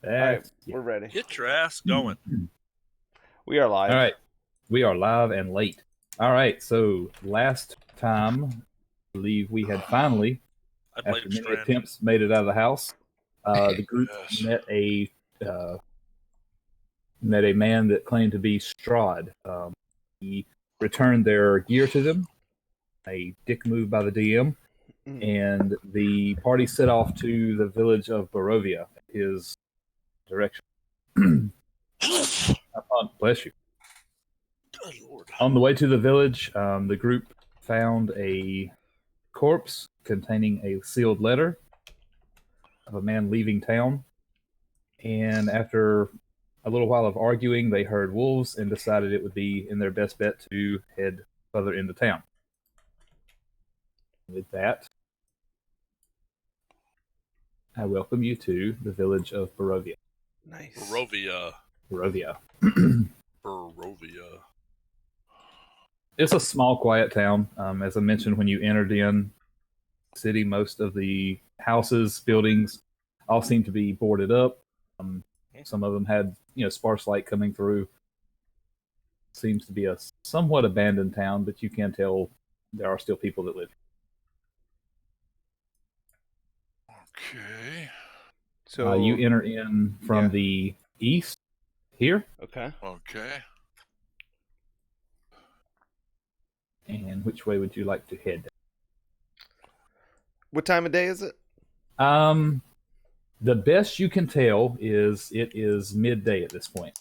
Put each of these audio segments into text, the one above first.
That's We're ready. Get your ass going. We are live. All right. We are live and late. All right. So last time, I believe we had finally, I after blame many Strahd. attempts, made it out of the house. The group Yes. uh, met a man that claimed to be Strahd. He returned their gear to them. A dick move by the DM, and the party set off to the village of Barovia, his direction. Bless you. Good Lord. On the way to the village, the group found a corpse containing a sealed letter of a man leaving town. And after a little while of arguing, they heard wolves and decided it would be in their best bet to head further into town. With that, I welcome you to the village of Barovia. Nice. Barovia. Barovia. It's a small, quiet town. As I mentioned, when you entered in the city, most of the houses, buildings, all seem to be boarded up. Some of them had, sparse light coming through. Seems to be a somewhat abandoned town, but you can tell there are still people that live. Okay. So You enter in from the east here. Okay. Okay. And which way would you like to head? What time of day is it? The best you can tell is it is midday at this point.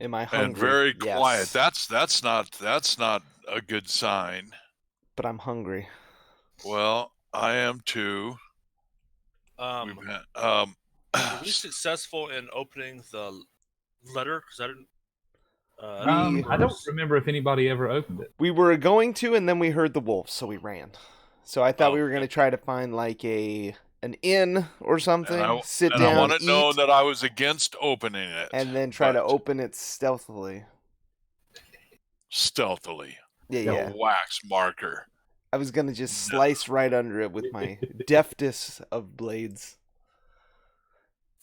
Am I hungry? And very Yes. quiet. That's not a good sign. But I'm hungry. Well, I am too. Were we successful in opening the letter? Because I didn't. I don't remember if anybody ever opened it. We were going to, and then we heard the wolves, so we ran. So I thought we were going to try to find like an inn or something. Sit down, I want to eat, know that I was against opening it. and then try to open it stealthily. Stealthily. Yeah. Wax marker. I was going to just slice right under it with my deftest of blades.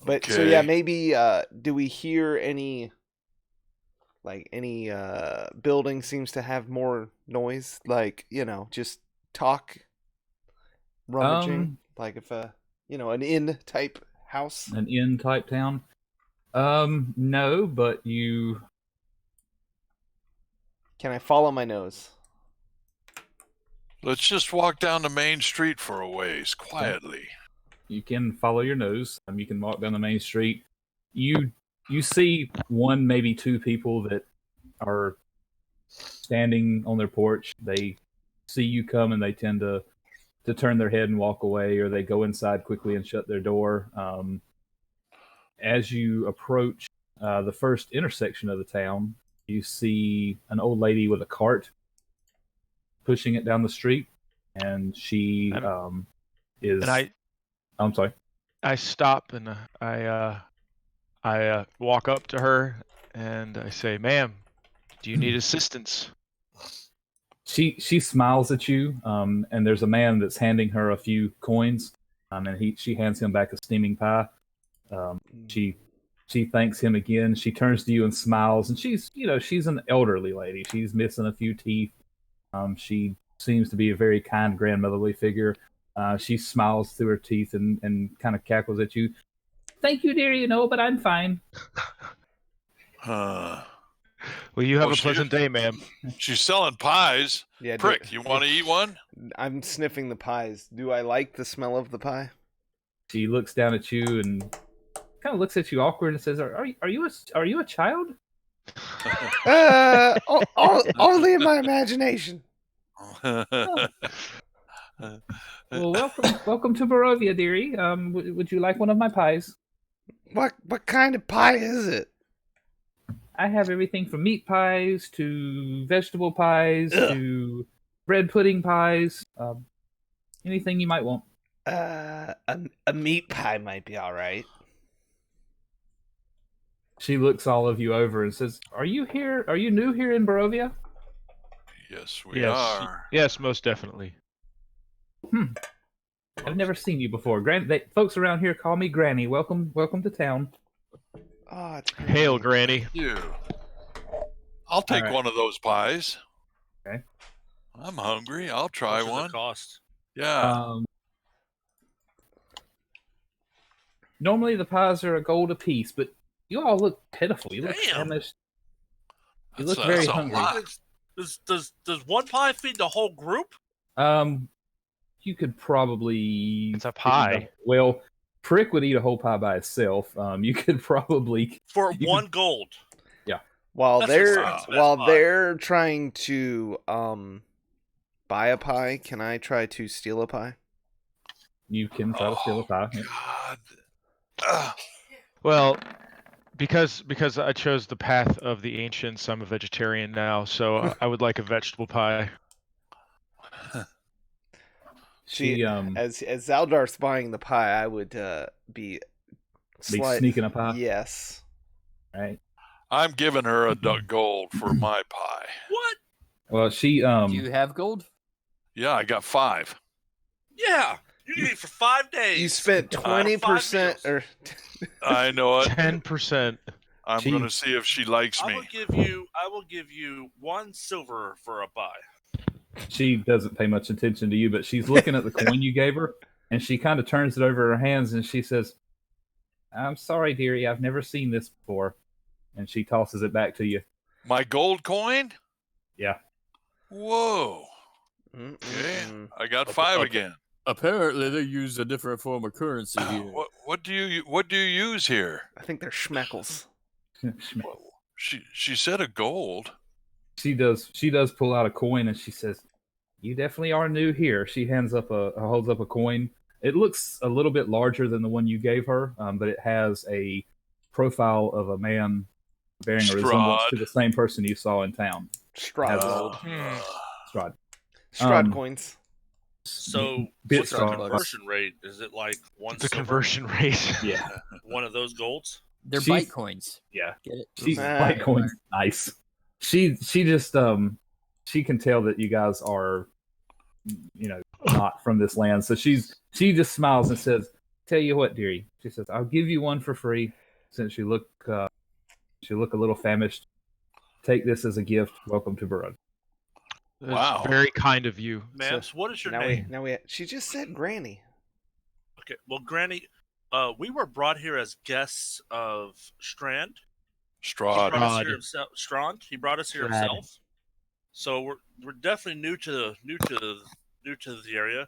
But so yeah, maybe do we hear any building seems to have more noise, like, just talk, rummaging, like if an inn type house? An inn type town? No, but you... Can I follow my nose? Let's just walk down the main street for a ways, quietly. You can follow your nose. You can walk down the main street. You see one, maybe two people that are standing on their porch. They see you come and they tend to turn their head and walk away, or they go inside quickly and shut their door. As you approach the first intersection of the town, you see an old lady with a cart pushing it down the street, and she is... And I'm sorry. I stop and I walk up to her and I say, "Ma'am, do you need assistance?" She smiles at you, and there's a man that's handing her a few coins, and she hands him back a steaming pie. She thanks him again. She turns to you and smiles, and she's an elderly lady. She's missing a few teeth. She seems to be a very kind grandmotherly figure. She smiles through her teeth and kind of cackles at you. "Thank you, dear, but I'm fine." Well, you have a pleasant day, ma'am. She's selling pies. Yeah, Prick, you want to eat one? I'm sniffing the pies. Do I like the smell of the pie? She looks down at you and kind of looks at you awkward and says, "Are you a child?" Only in my imagination. Well, welcome to Barovia, dearie. Would you like one of my pies? What kind of pie is it? I have everything from meat pies to vegetable pies to bread pudding pies. Anything you might want. A meat pie might be all right. She looks all of you over and says, "Are you here? Are you new here in Barovia?" Yes, we are. Yes, most definitely. I've never seen you before. Folks around here call me Granny. Welcome to town. Oh, it's Hail, Granny. You. I'll take right. one of those pies. Okay. I'm hungry. I'll try What's one. the cost? Yeah. Normally the pies are a gold apiece, but you all look pitiful. You look Damn. famished. You That's look a- very that's a hungry. lot. Does one pie feed the whole group? You could probably. It's a pie. Well, Prick would eat a whole pie by itself. You could probably. For You one gold. While That's they're just the best while pie. they're trying to buy a pie, can I try to steal a pie? You can try to steal a pie. Yeah. God. Ugh. Well, because I chose the path of the ancients, I'm a vegetarian now, so I would like a vegetable pie. She As Zaldar's buying the pie, I would be sneaking a pie. Yes. Right. I'm giving her a duck gold for my pie. What? Well, she Do you have gold? Yeah, I got 5. Yeah. You can eat for 5 days. You spent 20% or I know it. 10%. I'm She- going to see if she likes I me. will give you 1 silver for a pie. She doesn't pay much attention to you, but she's looking at the coin you gave her, and she kind of turns it over her hands, and she says, "I'm sorry, dearie, I've never seen this before." And she tosses it back to you. My gold coin? Yeah. Whoa. Okay. I got 5 again. Apparently, they use a different form of currency here. What do you use here? I think they're schmeckles. Well, she said a gold. She does pull out a coin, and she says, "You definitely are new here." She holds up a coin. It looks a little bit larger than the one you gave her, but it has a profile of a man bearing a resemblance to the same person you saw in town. Strahd Has- gold. Strahd. Strahd coins. So Bit what's the strong. conversion rate? Is it like 1 The silver? conversion rate. Yeah. One of those golds? They're She's- bite coins. Yeah. Get it? She's Nah. white coins. Nice. She just she can tell that you guys are not from this land. So she just smiles and says, "Tell you what, dearie." She says, "I'll give you one for free since you look a little famished. Take this as a gift. Welcome to Burrud." That's Wow. very kind of you. Ma'am, what is your Now name? we she just said Granny. Okay, well, Granny, we were brought here as guests of Strahd. He Strahd. brought us Strahd. here himself. Strahd. He brought us here Strahd. himself. So we're definitely new to the area.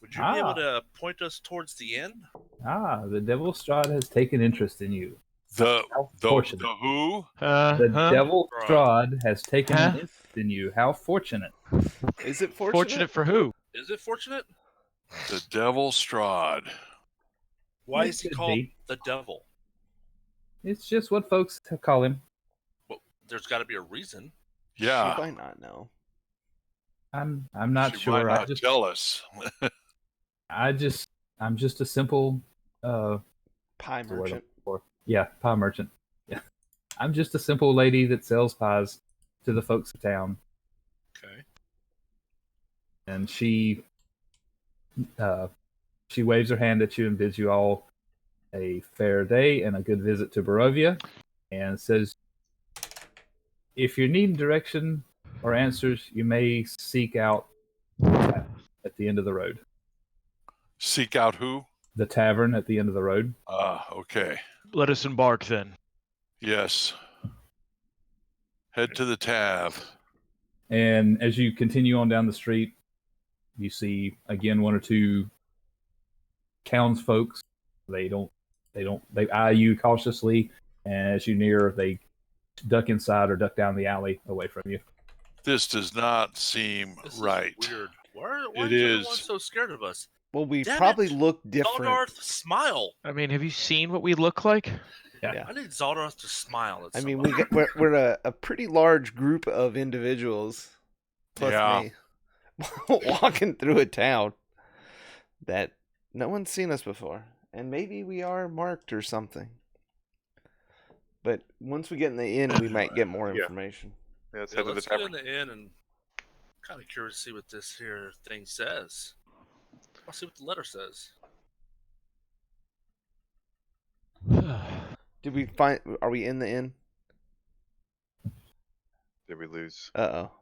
Would you be able to point us towards the inn? The Devil Strahd has taken interest in you. The Fortunate. the who? The Devil Strahd has taken Huh? an interest in you. How fortunate. Is it fortunate? Fortunate for who? Is it fortunate? The devil Strahd. Why It is he could called be. the devil? It's just what folks call him. Well, there's got to be a reason. Yeah. She might not know. I'm not She sure. might not tell us. I'm just a simple Pie what's the word merchant. I'm for? Yeah, pie merchant. Yeah. I'm just a simple lady that sells pies to the folks of town. Okay. And she waves her hand at you and bids you all a fair day and a good visit to Barovia, and says, if you're needing direction or answers, you may seek out at the end of the road. Seek out who? The tavern at the end of the road. Okay. Let us embark then. Yes. Head to the Tav. And as you continue on down the street, you see again one or two townsfolk. They eye you cautiously, and as you near, they duck inside or duck down the alley away from you. This does not seem This is right. weird. Why It is is. everyone so scared of us? Well, we Damn probably it. look different. Zaldarth, smile. I mean, have you seen what we look like? Yeah. I need Zaldarth to smile at I mean, somebody. we're a pretty large group of individuals, plus Yeah. me, walking through a town that no one's seen us before, and maybe we are marked or something. But once we get in the inn, we might get more Yeah. information. Yeah, let's Yeah, head to the let's get in tavern. the inn and kind of curious to see what this here thing says. I'll see what the letter says. Did we find? Are we in the inn? Did we lose? Uh-oh.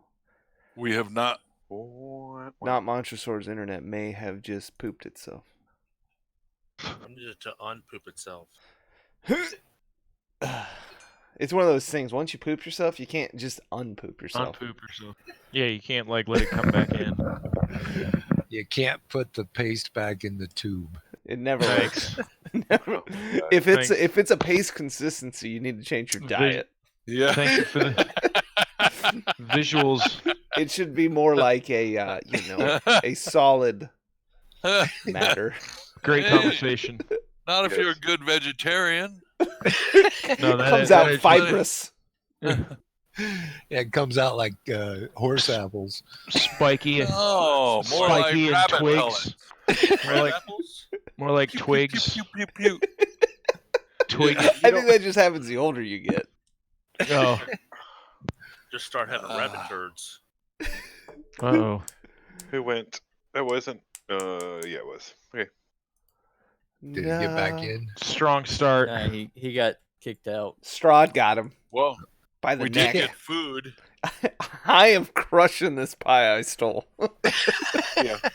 We have not. Not Montresor's internet may have just pooped itself. I need it to unpoop itself. It's one of those things. Once you poop yourself, you can't just unpoop yourself. Unpoop yourself. Yeah, you can't like let it come back in. You can't put the paste back in the tube. It never Thanks. works. Never. If it's a paste consistency, you need to change your diet. Yeah. Thank you for the visuals. It should be more like a a solid matter. Great conversation. Not if you're a good vegetarian. No, that Comes out fibrous. Yeah, it comes out like horse apples. Spiky. Oh, more Spiky like and rabbit twigs. pellets. More like Pew, pew, twigs. pew, pew, pew, pew. Twigs. I think that just happens the older you get. Oh. Just start having rabbit turds. Uh-oh. Who went? That wasn't. Yeah, it was. Okay. Did he get back in? Strong start. Nah, he got kicked out. Strahd got him Well, by the we neck. did get food. I am crushing this pie I stole.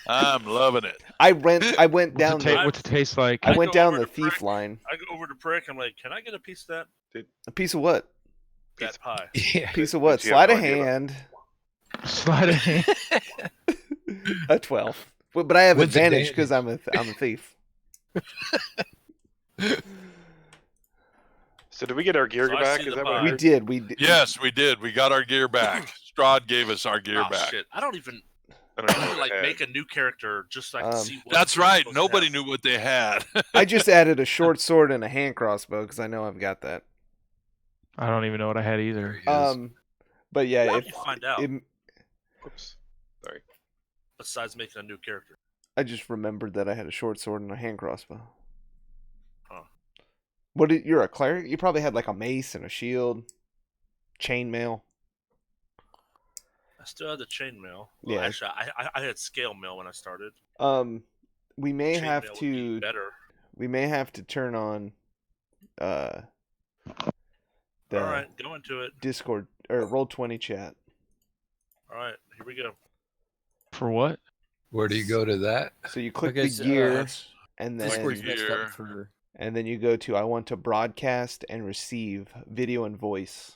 I'm loving it. I went down. What's it taste like? I went go down over the to thief Brick. line. I go over to Prick. I'm like, can I get a piece of that? A piece of what? That pie. Yeah. Piece of what? Did you have Sleight of no idea hand. Sleight of hand. A 12. But I have What's advantage because I'm a thief. So did we get our gear So I back? see Is the that what pie. I We heard? did. We did. Yes, we did. We got our gear back. Strahd gave us our gear Oh, back. shit. I don't even I don't know I what like I had. make a new character just so I can see what That's we're right. supposed to Nobody have. knew what they had. I just added a short sword and a hand crossbow because I know I've got that. I don't even know what I had either. But yeah, How if do you find out? Oops. Sorry. Besides making a new character. I just remembered that I had a short sword and a hand crossbow. Huh. You're a cleric? You probably had like a mace and a shield, chainmail. I still had the chainmail. Yeah. Well, actually, I had scale mail when I started. We may have Chainmail would be to better. we may have to turn on the All right, go into it. Discord or Roll20 chat. All right, here we go. For what? Where do you go to that? So you click Because, the gear and Discord's then messed Gear. up for. and then you go to I want to broadcast and receive video and voice.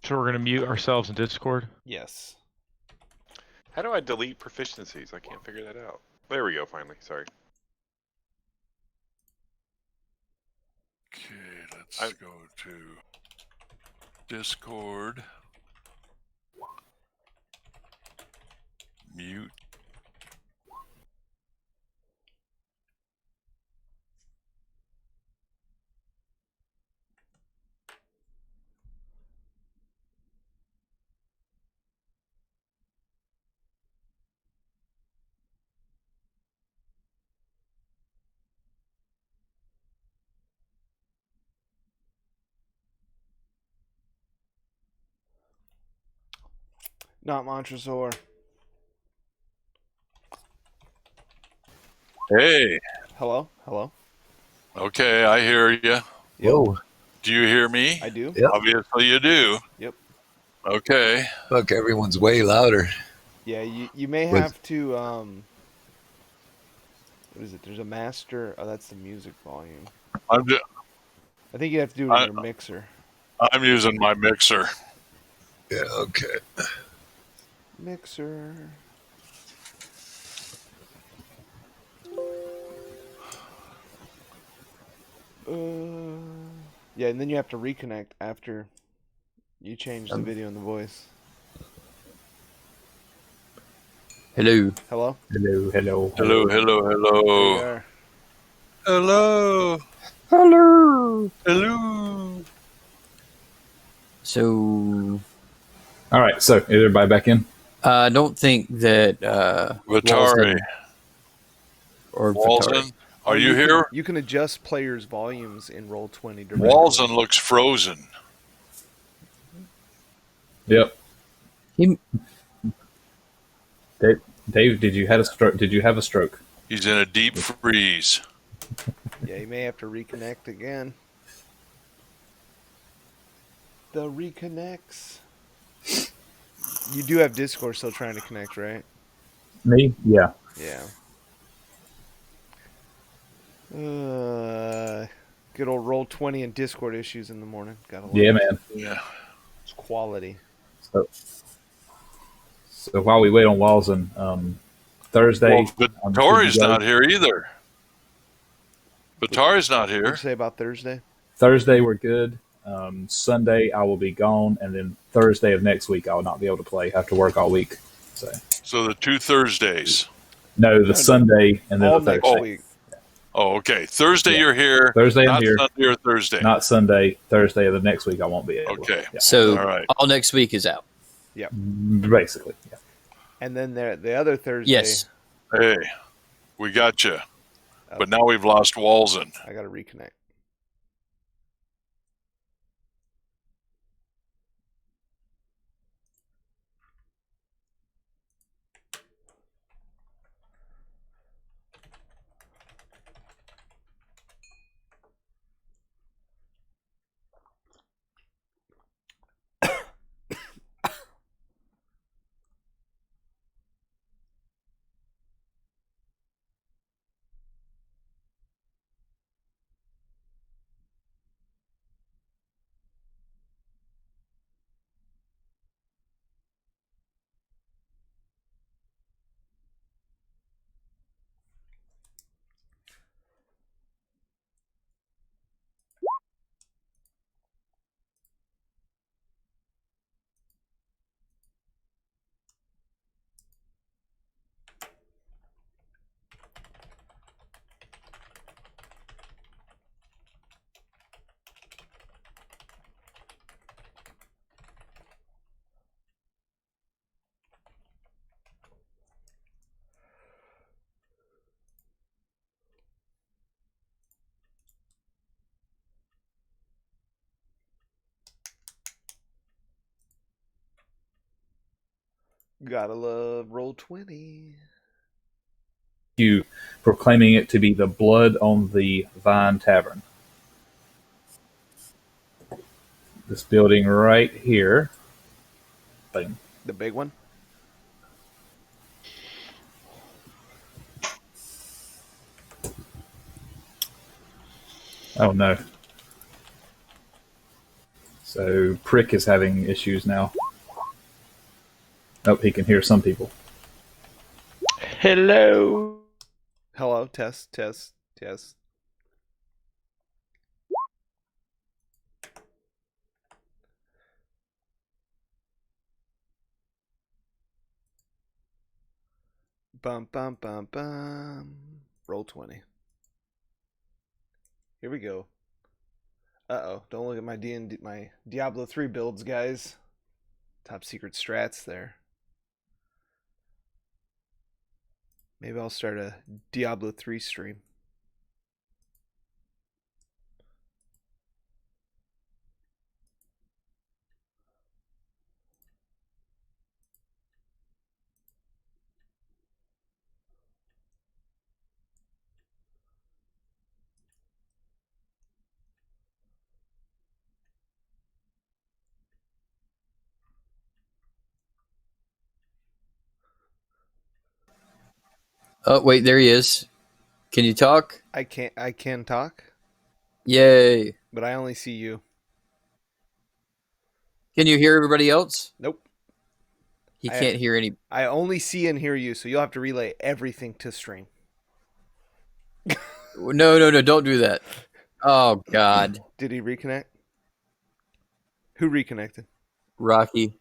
So we're gonna mute ourselves in Discord. Yes. How do I delete proficiencies? I can't figure that out. There we go. Finally. Sorry. Okay, let's go to Discord. Mute. Not Montresor. Hey. Hello? Hello? Okay, I hear you. Whoa. Do you hear me? I do? Yep. Obviously you do. Yep. Okay. Look, everyone's way louder. Yeah, you may With- have to what is it? There's a master. Oh, that's the music volume. I'm I think you have to do it in your mixer. I'm using my mixer. Yeah, okay. Mixer. Yeah, and then you have to reconnect after you change the video and the voice. Hello. Hello? Hello. Hello. Hello, hello, There hello. you are. Hello. Hello. Hello. So, All right, so is everybody back in? I don't think that Vatari. or Vatari. Walton. Are you here? You can adjust players' volumes in Roll20 directly. Walton looks frozen. Yep. He Dave, did you have a stroke? Did you have a stroke? He's in a deep freeze. Yeah, you may have to reconnect again. The reconnects. You do have Discord still trying to connect, right? Me? Yeah. Yeah. Good old Roll20 and Discord issues in the morning. Gotta love Yeah, it. man. Yeah. It's quality. So while we wait on Walls Thursday, Well, Tori's not here either. Tori's not What'd you here. say about Thursday? Thursday we're good. Sunday I will be gone, and then Thursday of next week I will not be able to play. I have to work all week. So the 2 Thursdays. No, the Sunday and then All the next Thursday. week. Oh, okay. Thursday you're here. Thursday I'm not here. Sunday or Thursday. Not Sunday. Thursday of the next week I won't be able. Okay. Yeah. So All right. all next week is out. Basically. Yeah. And then the other Thursday. Yes. Hey, we got you. But now we've lost Walzen. I got to reconnect. Gotta love Roll20. You proclaiming it to be the blood on the Vine Tavern. This building right here. Boom. The big one? Oh no. So Prick is having issues now. Oh, he can hear some people. Hello. Hello, test, test, test. Bum, bum, bum, bum. Roll20. Here we go. Uh-oh. Don't look at my Diablo 3 builds, guys. Top secret strats there. Maybe I'll start a Diablo 3 stream. Oh, wait, there he is. Can you talk? I can talk, Yay. but I only see you. Can you hear everybody else? Nope. He can't hear any. I only see and hear you, so you'll have to relay everything to stream. No, don't do that. Oh, God. Did he reconnect? Who reconnected? Rocky.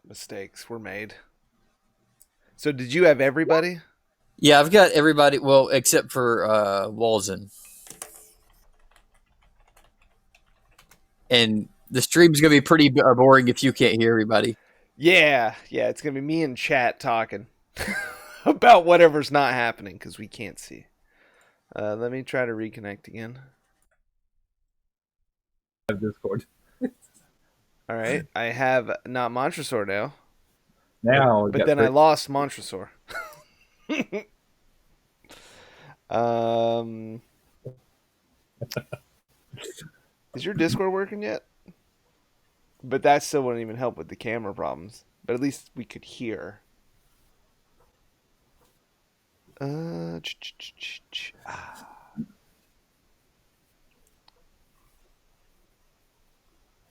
Mistakes were made. So did you have everybody? Yeah, I've got everybody. Well, except for Walzen. And the stream's going to be pretty boring if you can't hear everybody. Yeah, it's going to be me and chat talking about whatever's not happening because we can't see. Let me try to reconnect again. Discord. All right. I have not Montresor now. Now, But then I lost Montresor. Is your Discord working yet? But that still wouldn't even help with the camera problems. But at least we could hear.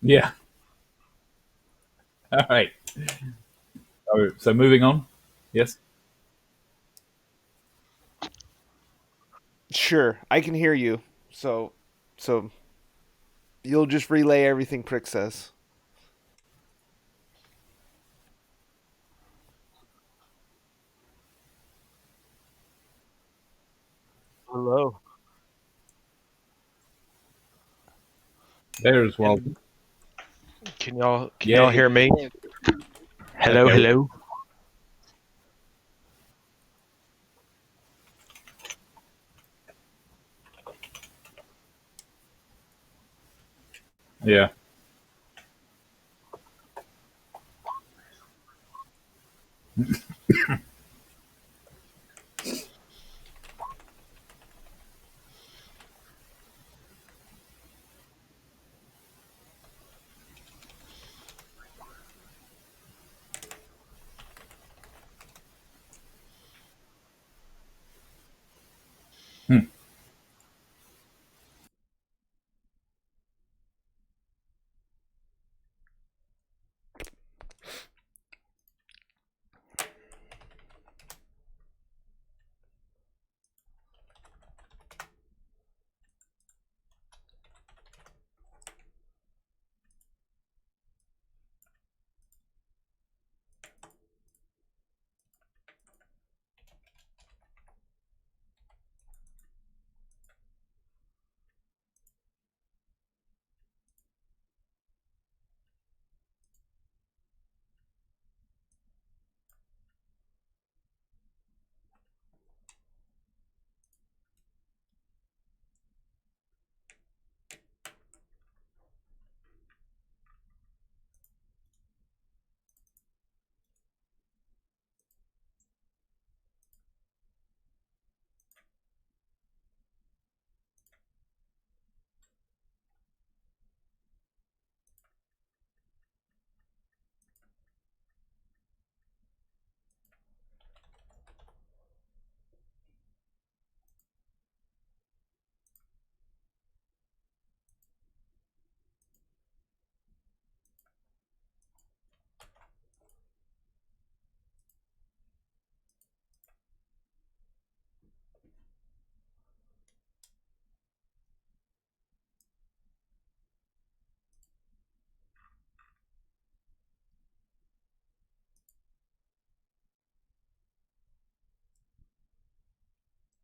Yeah. All right. So moving on. Yes. Sure, I can hear you. So you'll just relay everything Prick says. Hello. There's Walden. Can y'all hear me? Hello, Okay. hello. Yeah.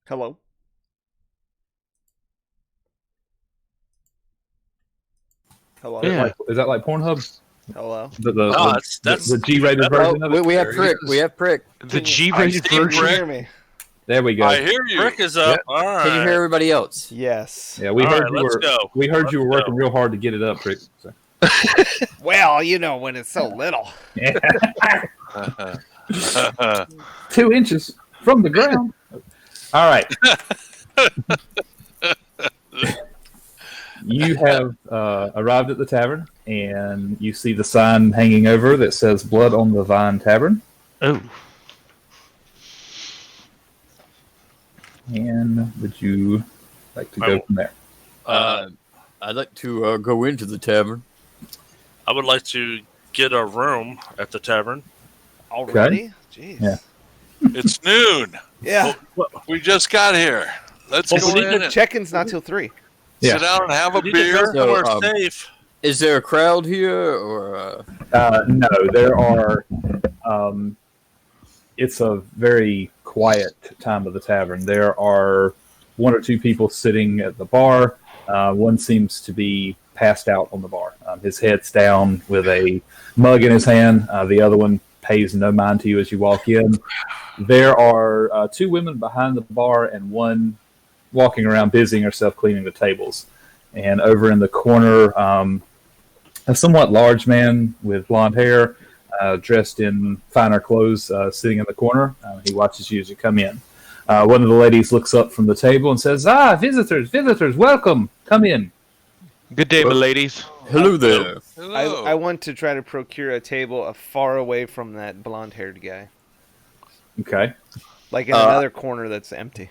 Hello. Hello. Yeah. Is that like Pornhub? Hello. The G-rated version of it? We have Prick. We have Prick. The G-rated Can you version. hear me? There we go. I hear you. Rick is up. Yep. All right. Can you hear everybody else? Yes. Yeah, we All heard right, you let's were. go. We heard Let's you were working go. real hard to get it up, Rick. So. Well, you know when it's so little. 2 inches from the ground. All right. You have arrived at the tavern, and you see the sign hanging over that says "Blood on the Vine Tavern." Oh. And would you like to go from there? I'd like to go into the tavern. I would like to get a room at the tavern. Already? Jeez. Yeah. It's noon. Yeah. We just got here. Let's Well, go in and check-in's not till 3. Yeah. sit down and have a We need to beer. go somewhere So, safe. Is there a crowd here, or? No, there are. It's a very quiet time of the tavern. There are 1 or 2 people sitting at the bar. One seems to be passed out on the bar. His head's down with a mug in his hand. The other one pays no mind to you as you walk in. There are 2 women behind the bar and one walking around busying herself cleaning the tables. And over in the corner, a somewhat large man with blonde hair, dressed in finer clothes, sitting in the corner. He watches you as you come in. One of the ladies looks up from the table and says, "Ah, visitors, welcome. Come in." Good day, my ladies. Hello there. Hello. I want to try to procure a table far away from that blonde-haired guy, Okay. like in another corner that's empty.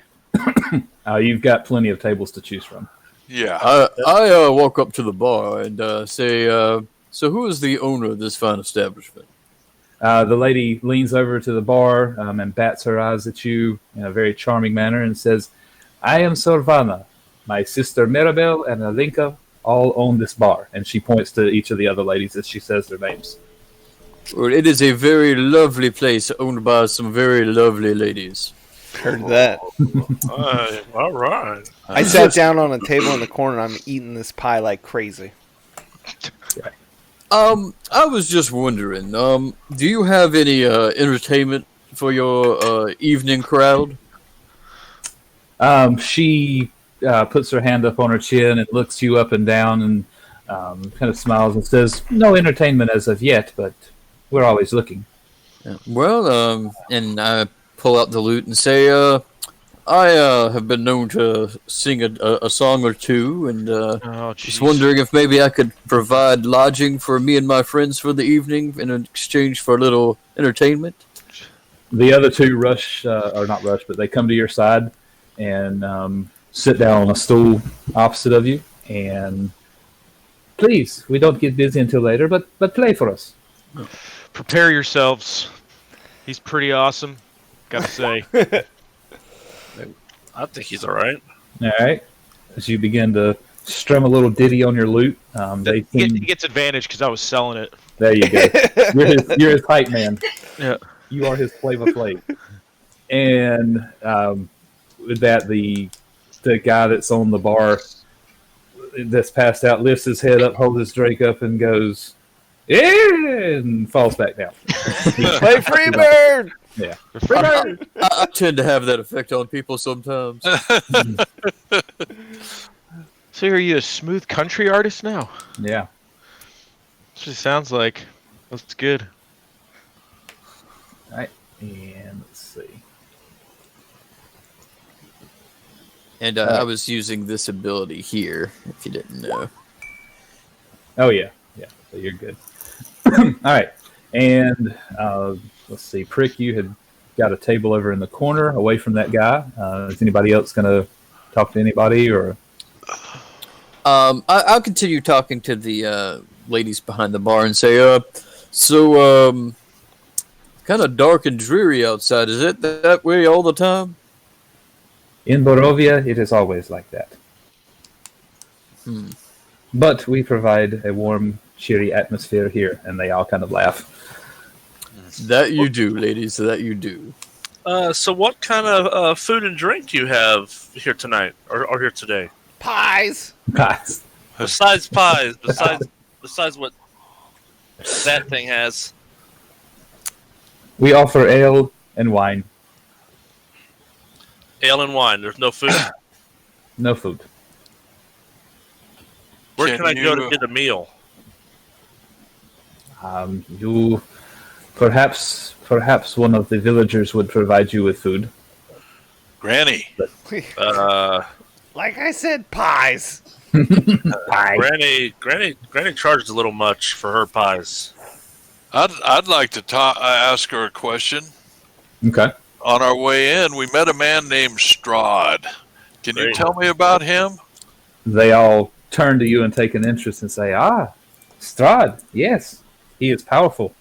You've got plenty of tables to choose from. Yeah. I walk up to the bar and say, so who is the owner of this fine establishment? The lady leans over to the bar and bats her eyes at you in a very charming manner and says, "I am Sorvana. My sister Mirabel and Alinka all own this bar." And she points to each of the other ladies as she says their names. Well, it is a very lovely place owned by some very lovely ladies. Heard that. All right. I sat down on a table in the corner. I'm eating this pie like crazy. I was just wondering, do you have any entertainment for your evening crowd? She puts her hand up on her chin and looks you up and down and kind of smiles and says, "No entertainment as of yet, but we're always looking." Well, and I pull out the lute and say, I have been known to sing a song or two, and just wondering if maybe I could provide lodging for me and my friends for the evening in exchange for a little entertainment. The other two rush, or not rush, but they come to your side and sit down on a stool opposite of you. And please, we don't get busy until later, but play for us. Prepare yourselves. He's pretty awesome, gotta say. I think he's all right. All right. As you begin to strum a little ditty on your lute, He gets advantage because I was selling it. There you go. You're his hype man. Yeah. You are his Flavor Flav. And with that, the guy that's on the bar that's passed out lifts his head up, holds his drink up, and goes, "Yeah," and falls back down. Play Freebird! Yeah. I tend to have that effect on people sometimes. So are you a smooth country artist now? Yeah. That's what it sounds like. That's good. All right. And let's see. And I was using this ability here, if you didn't know. Oh, yeah. Yeah. So you're good. All right. And let's see. Prick, you had got a table over in the corner away from that guy. Is anybody else going to talk to anybody? Or I'll continue talking to the ladies behind the bar and say, kind of dark and dreary outside. Is it that way all the time? In Borovia, it is always like that. But we provide a warm, cheery atmosphere here, and they all kind of laugh. That you do, ladies. That you do. So what kind of food and drink do you have here tonight, or here today? Pies! Guys. Besides pies, besides what that thing has. We offer ale and wine. Ale and wine. There's no food. No food. Where can I go to get a meal? You perhaps one of the villagers would provide you with food. Granny. Like I said, pies! Granny charged a little much for her pies. I'd like to ask her a question. Okay. On our way in, we met a man named Strahd. Can you tell me about him? They all turn to you and take an interest and say, Strahd, yes, he is powerful.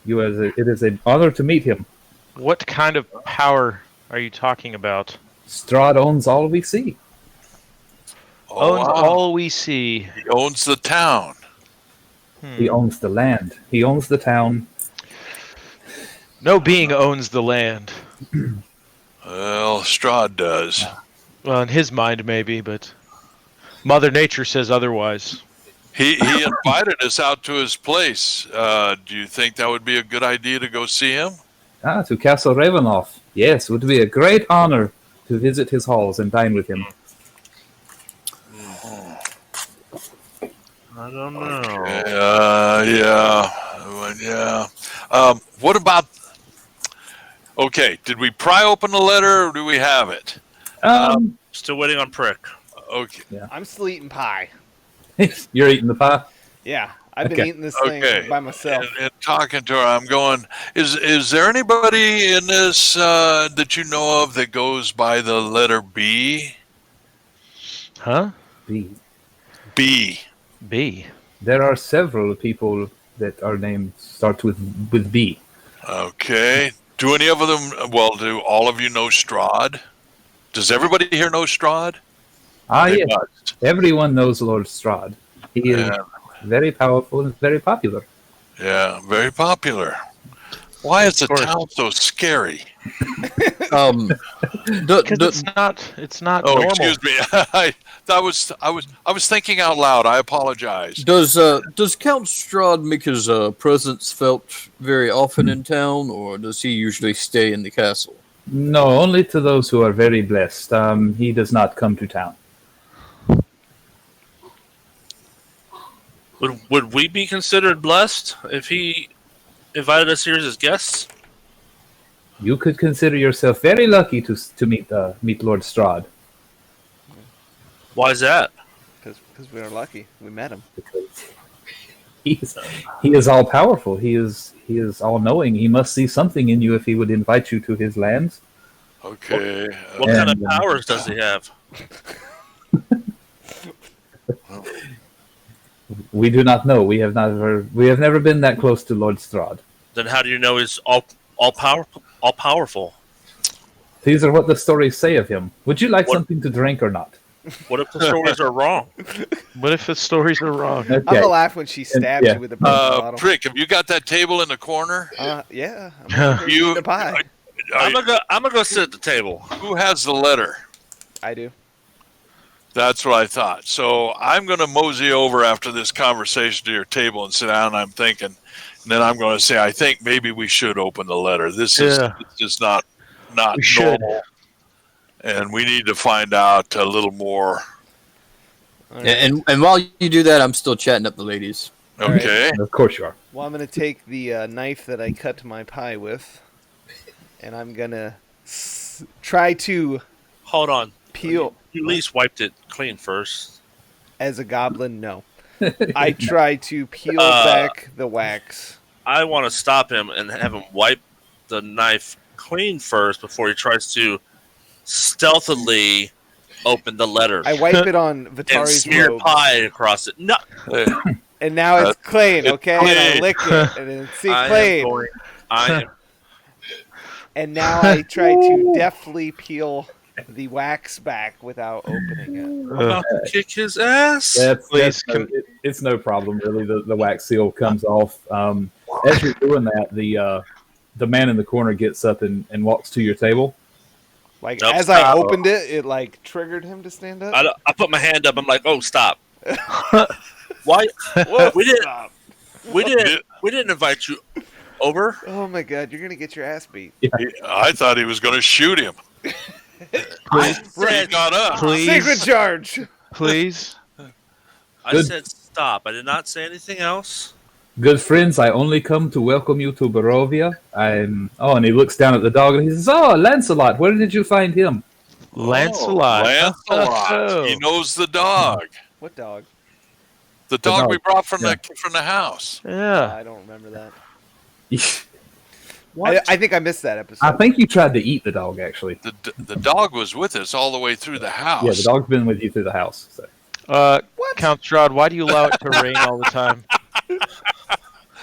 It is an honor to meet him. What kind of power are you talking about? Strahd owns all we see. All we see. He owns the town. He owns the land. He owns the town. No being owns the land. Well, Strahd does. Well, in his mind, maybe, but Mother Nature says otherwise. He invited us out to his place. Do you think that would be a good idea to go see him? To Castle Ravenloft. Yes, it would be a great honor to visit his halls and dine with him. I don't know. Yeah. What about? Okay, did we pry open the letter, or do we have it? Still waiting on Prick. Okay. Yeah. I'm still eating pie. You're eating the pie? Yeah, I've been eating this thing by myself. And talking to her, I'm going, is there anybody in this that you know of that goes by the letter B? Huh? B. B. B. There are several people that our names start with B. Okay. Do any of them, well, do all of you know Strahd? Does everybody here know Strahd? Yes. Everyone knows Lord Strahd. He is very powerful and very popular. Yeah, very popular. Why is the town so scary? Because it's not Oh, normal. excuse me. I was thinking out loud. I apologize. Does Count Strahd make his presence felt very often in town, or does he usually stay in the castle? No, only to those who are very blessed. He does not come to town. Would we be considered blessed if he invited us here as his guests? You could consider yourself very lucky to meet Lord Strahd. Why is that? Because we are lucky. We met him. He is all powerful. He is all knowing. He must see something in you if he would invite you to his lands. Okay. What kind of powers does he have? We do not know. We have never been that close to Lord Strahd. Then how do you know he's all powerful? These are what the stories say of him. Would you like something to drink or not? What if the stories are wrong? What if the stories are wrong? I'm gonna laugh when she stabs you with a bottle. Prick, have you got that table in the corner? Yeah. I'm eat the pie. I'm gonna go sit at the table. Who has the letter? I do. That's what I thought. So I'm going to mosey over after this conversation to your table and sit down. And I'm thinking, and then I'm going to say, I think maybe we should open the letter. This is just not normal, and we need to find out a little more. Right. And while you do that, I'm still chatting up the ladies. Okay, of course you are. Well, I'm going to take the knife that I cut my pie with, and I'm going to try to hold on. Peel. You at least wiped it clean first. As a goblin, no. I try to peel back the wax. I want to stop him and have him wipe the knife clean first before he tries to stealthily open the letter. I wipe it on Vitari's and smear robe. Pie across it. No. And now it's clean, okay? Clean. And I lick it, and it's clean. I am. And now I try to deftly peel the wax back without opening it. I'm about to kick his ass. It's no problem, really. The wax seal comes off. As you're doing that, the man in the corner gets up and walks to your table. Like, as I opened it, it like triggered him to stand up. I put my hand up. I'm like, oh, stop. Why? Whoa, we didn't invite you over. Oh my god, you're gonna get your ass beat. Yeah. I thought he was going to shoot him. He got up. Please. Secret charge. Please. I said stop. I did not say anything else. Good friends, I only come to welcome you to Barovia. And he looks down at the dog and he says, "Oh, Lancelot, where did you find him?" Lancelot. Lancelot. He knows the dog. What dog? The dog we brought from the house. Yeah. I don't remember that. What? I think I missed that episode. I think you tried to eat the dog, actually. The dog was with us all the way through the house. Yeah, the dog's been with you through the house. So. Count Strahd, why do you allow it to rain all the time?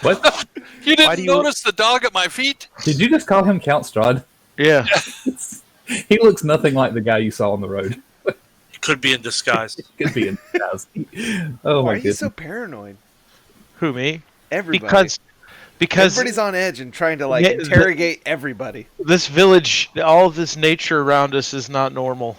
What? You didn't notice the dog at my feet? Did you just call him Count Strahd? Yeah. He looks nothing like the guy you saw on the road. He could be in disguise. Could be in disguise. Oh Why my are you goodness. so paranoid? Who, me? Everybody. Because everybody's on edge and trying to interrogate everybody. This village, all of this nature around us is not normal.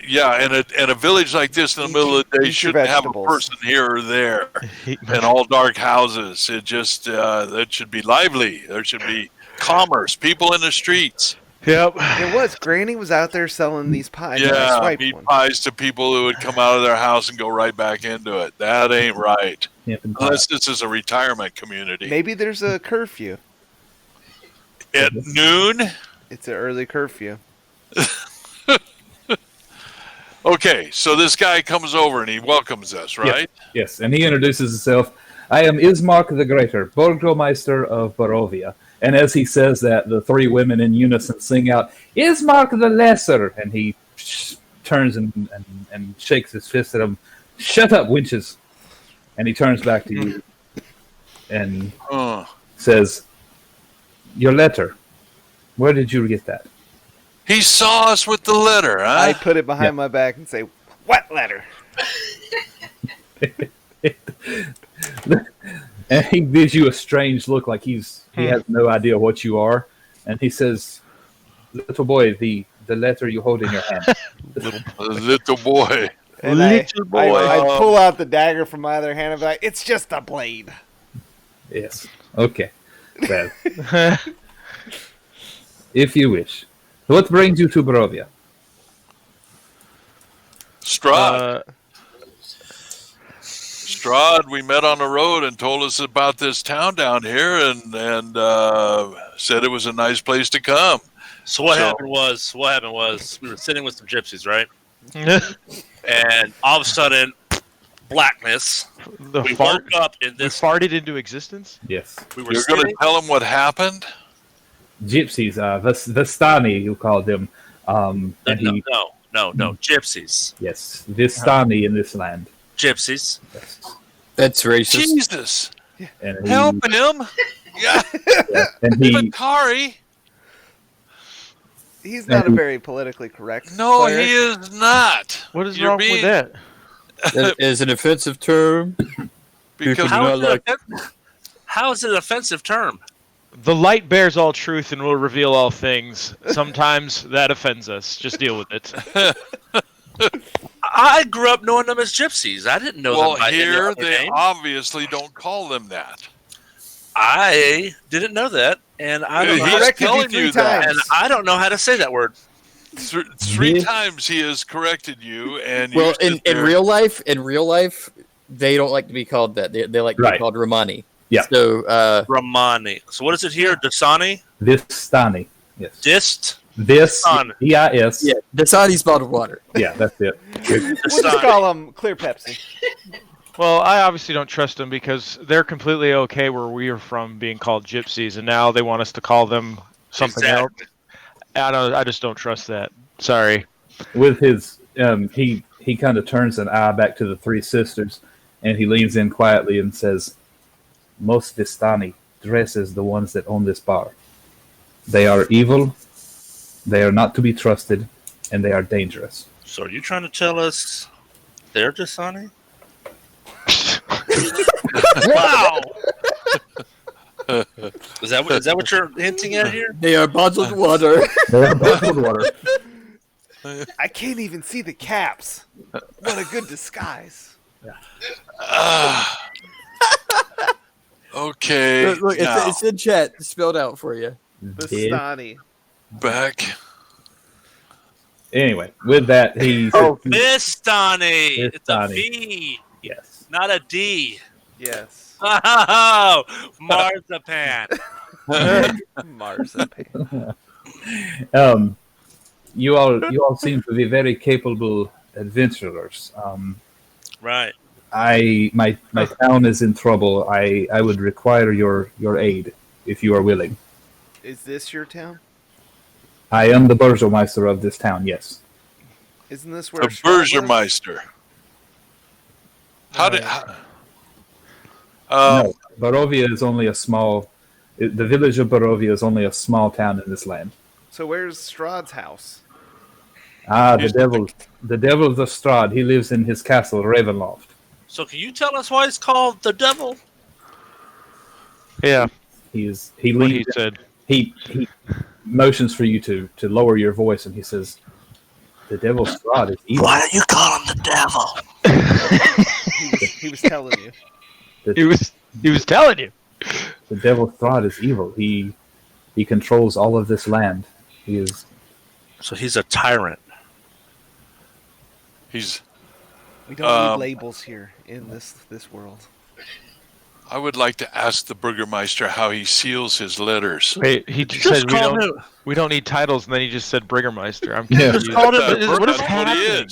Yeah, and a village like this in the middle of the day shouldn't have a person here or there. And all dark houses. It just it should be lively. There should be commerce, people in the streets. Yep. It was. Granny was out there selling these pies. and I Yeah, swiped meat one. pies to people who would come out of their house and go right back into it. That ain't right. Unless this is a retirement community. Maybe there's a curfew. At noon? It's an early curfew. Okay, so this guy comes over and he welcomes us, right? Yes, and he introduces himself. I am Ismark the Greater, Burgomeister of Barovia. And as he says that, the three women in unison sing out, Ismark the Lesser! And he turns and shakes his fist at them. Shut up, wenches! And he turns back to you and says, your letter. Where did you get that? He saw us with the letter, huh? I put it behind my back and say, what letter? And he gives you a strange look like he has no idea what you are. And he says, little boy, the letter you hold in your hand. Little boy. And Little boy. I pull out the dagger from my other hand and be like, it's just a blade. Yes. Okay. Well, if you wish. What brings you to Barovia? Strahd. Strahd, we met on the road and told us about this town down here and said it was a nice place to come. So what happened was we were sitting with some gypsies, right? And all of a sudden, blackness. We woke up in this. We farted into existence? Yes. We were You're going to tell them what happened? Gypsies, Vistani, you call them. No, gypsies. Yes, Vistani in this land. Gypsies. Yes. That's racist. Jesus. And Helping him. Yeah. And he, Kari. He's not a very politically correct No, player. he is not. What is You're wrong with that? That is an offensive term. Because How is it an offensive term? The light bears all truth and will reveal all things. Sometimes that offends us. Just deal with it. I grew up knowing them as gypsies. I didn't know them by any here other they name. obviously don't call them that. I didn't know that, and I don't know He's corrected you telling 3 you that. times. and I don't know how to say that word. Three times he has corrected you, and Well, you in sit there- real life, they don't like to be called that. They like to be Right. called Romani. Yeah. So, Romani. So what is it here? Dasani? Vistani. Yes. Dist? This, Son. E-I-S. yeah, Dasani's bottled water. Yeah, that's it. We'll just call him Clear Pepsi. Well, I obviously don't trust them because they're completely okay where we are from being called gypsies, and now they want us to call them something else. I just don't trust that. Sorry. With his, he kind of turns an eye back to the three sisters, and he leans in quietly and says, most Vistani dress as the ones that own this bar. They are evil, they are not to be trusted, and they are dangerous. So are you trying to tell us they're Dasani? Wow! Is that what you're hinting at here? They are bottled water. They are bottled water. I can't even see the caps. What a good disguise. Okay. Look, now, it's in chat. It's spelled out for you. Vistani. back. Anyway, with that, he's... Vistani! It's a Vistani. V, Yes. not a D. Yes. Oh, marzipan. Marzipan. You all seem to be very capable adventurers. Right. My town is in trouble. I would require your aid if you are willing. Is this your town? I am the Burgomeister of this town. Yes. Isn't this where A Strahd was? Burgermeister. How did? No, Barovia is only a small. The village of Barovia is only a small town in this land. So where's Strahd's house? The devil of the Strahd. He lives in his castle, Ravenloft. So can you tell us why it's called the devil? Yeah, He what leads. he said. He motions for you to lower your voice, and he says, "The devil Strahd is evil." Why do you call him the devil? He was telling you. He was telling you. The devil Strahd is evil. He controls all of this land, He is. So he's a tyrant. We don't need labels here in this world. I would like to ask the Burgermeister how he seals his letters. Wait, he just said we don't need titles, and then he just said Burgermeister. I'm Yeah. confused. Called him What is That's what he happening?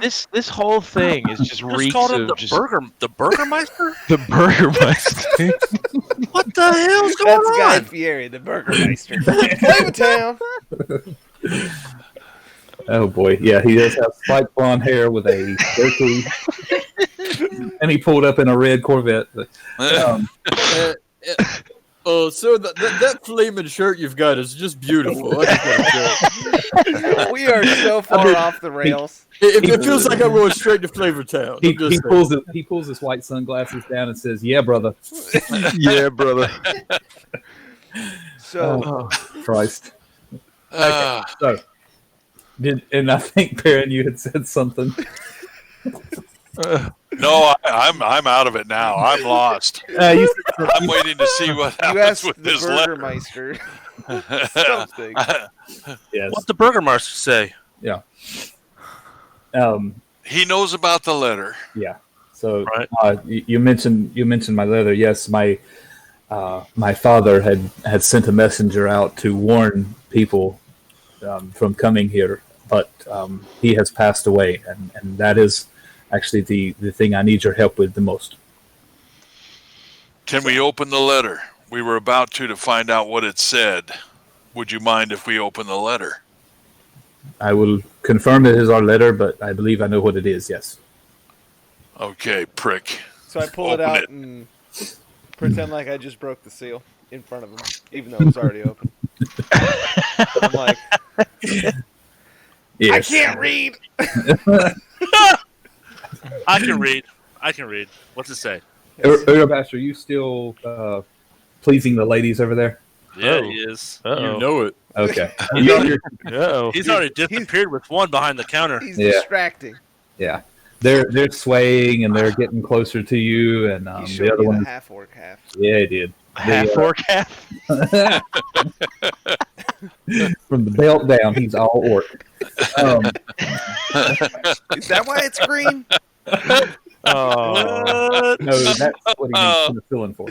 is. This whole thing is just reeks called him of the just the Burgermeister. the Burgermeister. What the hell's going That's on? Guy Fieri, the Burgermeister. Flavor Town. Oh boy, yeah, he does have spiked blonde hair with a goatee, and he pulled up in a red Corvette. So that flaming shirt you've got is just beautiful. I just gotta say. We are so far off the rails. It feels like I'm going straight to Flavor Town. He pulls his white sunglasses down and says, "Yeah, brother." Yeah, brother. So, Oh, Christ. Okay, so and I think Perrin, you had said something. No, I'm out of it now. I'm lost. I'm waiting to see what you happens asked with the this letter. Burgermeister something. Yes. What the Burgermeister say? Yeah. He knows about the letter. Yeah. So Right. you mentioned my letter. Yes, my father had sent a messenger out to warn people from coming here, but he has passed away, and that is actually the thing I need your help with the most. Can we open the letter? We were about to find out what it said. Would you mind if we open the letter? I will confirm it is our letter, but I believe I know what it is. Yes. Okay, prick. So I pull it Open out it. and pretend like I just broke the seal in front of him, even though it was already open. I'm like, Yes. I can't read. I can read. What's it say? Urbaster, are you still pleasing the ladies over there? Yeah, he is. You know it. Okay. He's already disappeared with one behind the counter. He's Yeah. distracting. Yeah. They're swaying and they're getting closer to you, and He the showed other me one. the half orc half. Yeah, he did. Half orc, half. From the belt down, he's all orc. Is that why it's green? Oh, No, that's what he needs to fill in for.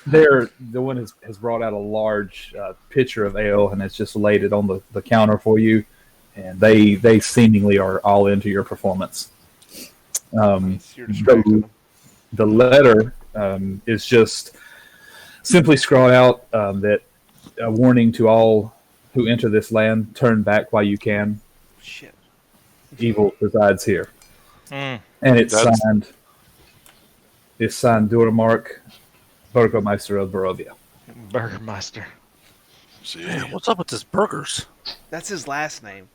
The one has brought out a large pitcher of ale and has just laid it on the counter for you, and they seemingly are all into your performance. You're distracting them. The letter is just simply scrawled out that a warning to all who enter this land: turn back while you can. Shit. Evil resides here. Mm. And it's signed Duramark, Burgermeister of Barovia. Burgermeister. See, Man, what's up with this burgers? That's his last name.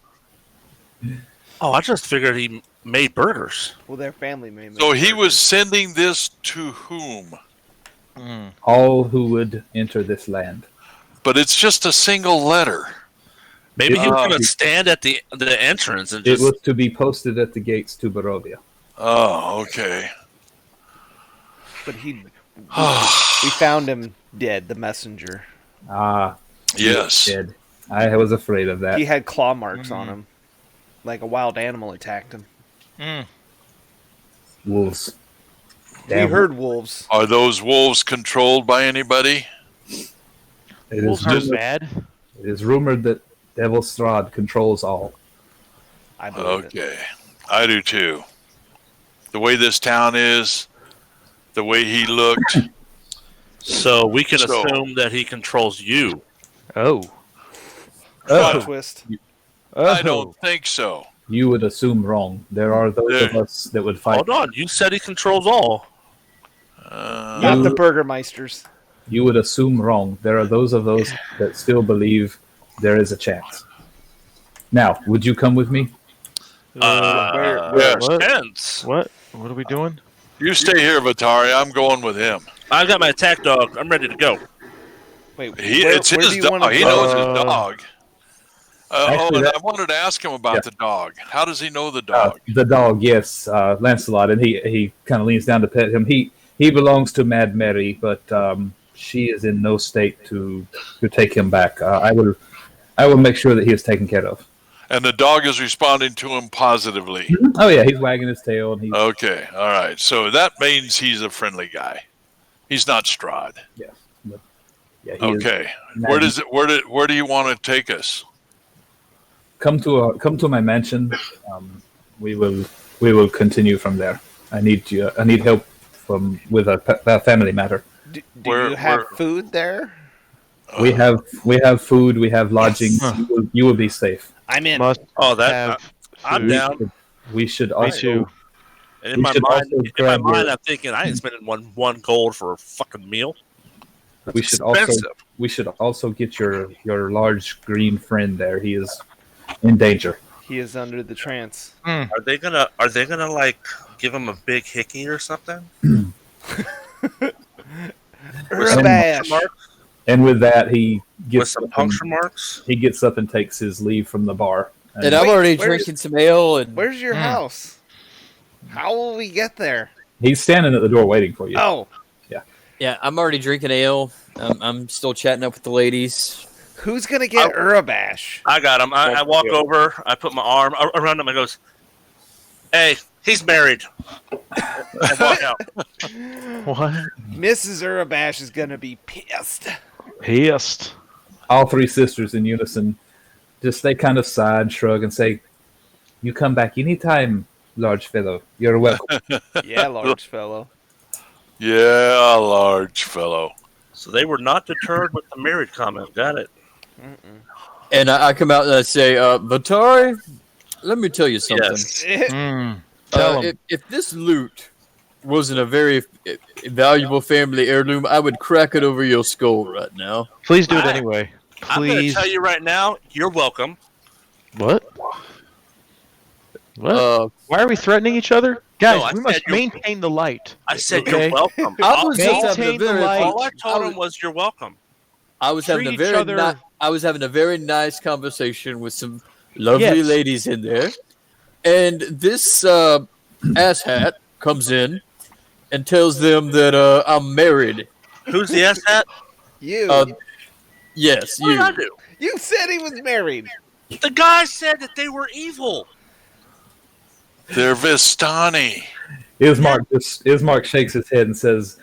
Oh, I just figured he made burgers. Well, their family name. so he was sending this to whom? All who would enter this land. But it's just a single letter. Maybe he was going to stand at the entrance and It just. was to be posted at the gates to Barovia. Oh, okay. But we found him dead. The messenger. Ah, Yes. dead. I was afraid of that. He had claw marks on him, like a wild animal attacked him. Wolves. We Damn. heard wolves. Are those wolves controlled by anybody? It Wolves is aren't rumored, bad. it is rumored that Devil Strahd controls all. I believe it. Okay. I do too. The way this town is, the way he looked. So we can So- assume that he controls you. Oh. Plot twist. I don't think so. You would assume wrong. There are those of us that would fight. Hold on, you said he controls all. Not the Burgermeisters. You would assume wrong. There are those of us that still believe there is a chance. Now, would you come with me? Yes. What? Depends. What? What are we doing? You stay here, Vatari. I'm going with him. I got my attack dog. I'm ready to go. Wait, It's where his do you dog. wanna He go? knows his dog. Actually, and that- I wanted to ask him about the dog. How does he know the dog? The dog, yes, Lancelot, and he kind of leans down to pet him. He belongs to Mad Mary, but she is in no state to take him back. I will I will make sure that he is taken care of. And the dog is responding to him positively. Oh yeah, he's wagging his tail. And he's... Okay, all right. So that means he's a friendly guy. He's not Strahd. Yeah. But, yeah. Okay. Where do you want to take us? Come to my mansion. We will continue from there. I need help with a family matter. Do you have food there? We have food. We have lodging. Yes. You will be safe. I'm in. I'm down. We should also. And in my mind, I'm thinking I ain't spending one gold for a fucking meal. We should also get your large green friend there. He is in danger. He is under the trance. Are they gonna like give him a big hickey or something? And with that, he gets with some puncture marks. He gets up and takes his leave from the bar. And I'm already drinking some ale. And where's your house? How will we get there? He's standing at the door waiting for you. Oh, yeah, I'm already drinking ale. I'm still chatting up with the ladies. Who's gonna get Urabash? I got him. I walk over. I put my arm around him. And goes, "Hey, he's married." I walk out. What? Mrs. Urabash is gonna be pissed. Pissed. All three sisters in unison, they kind of sigh and shrug and say, "You come back anytime, large fellow. You're welcome." Yeah, large fellow. Yeah, large fellow. So they were not deterred with the married comment. Got it. And I come out and I say, Vatari, let me tell you something. Yes. If this loot wasn't a very valuable family heirloom, I would crack it over your skull right now. Please do it anyway. I'm going to Please. tell you right now, you're welcome. What? What? Why are we threatening each other? Guys, No, I we said must maintain the light. I said Okay? you're welcome. I was just having a Maintain the very light. All I told him was you're welcome. I was having a Treat very each other- I was having a very nice conversation with some lovely Yes. ladies in there, and this asshat comes in and tells them that I'm married. Who's the asshat? You. Yes, What did I you. do? You said he was married. The guy said that they were evil. They're Vistani. Ismark shakes his head and says,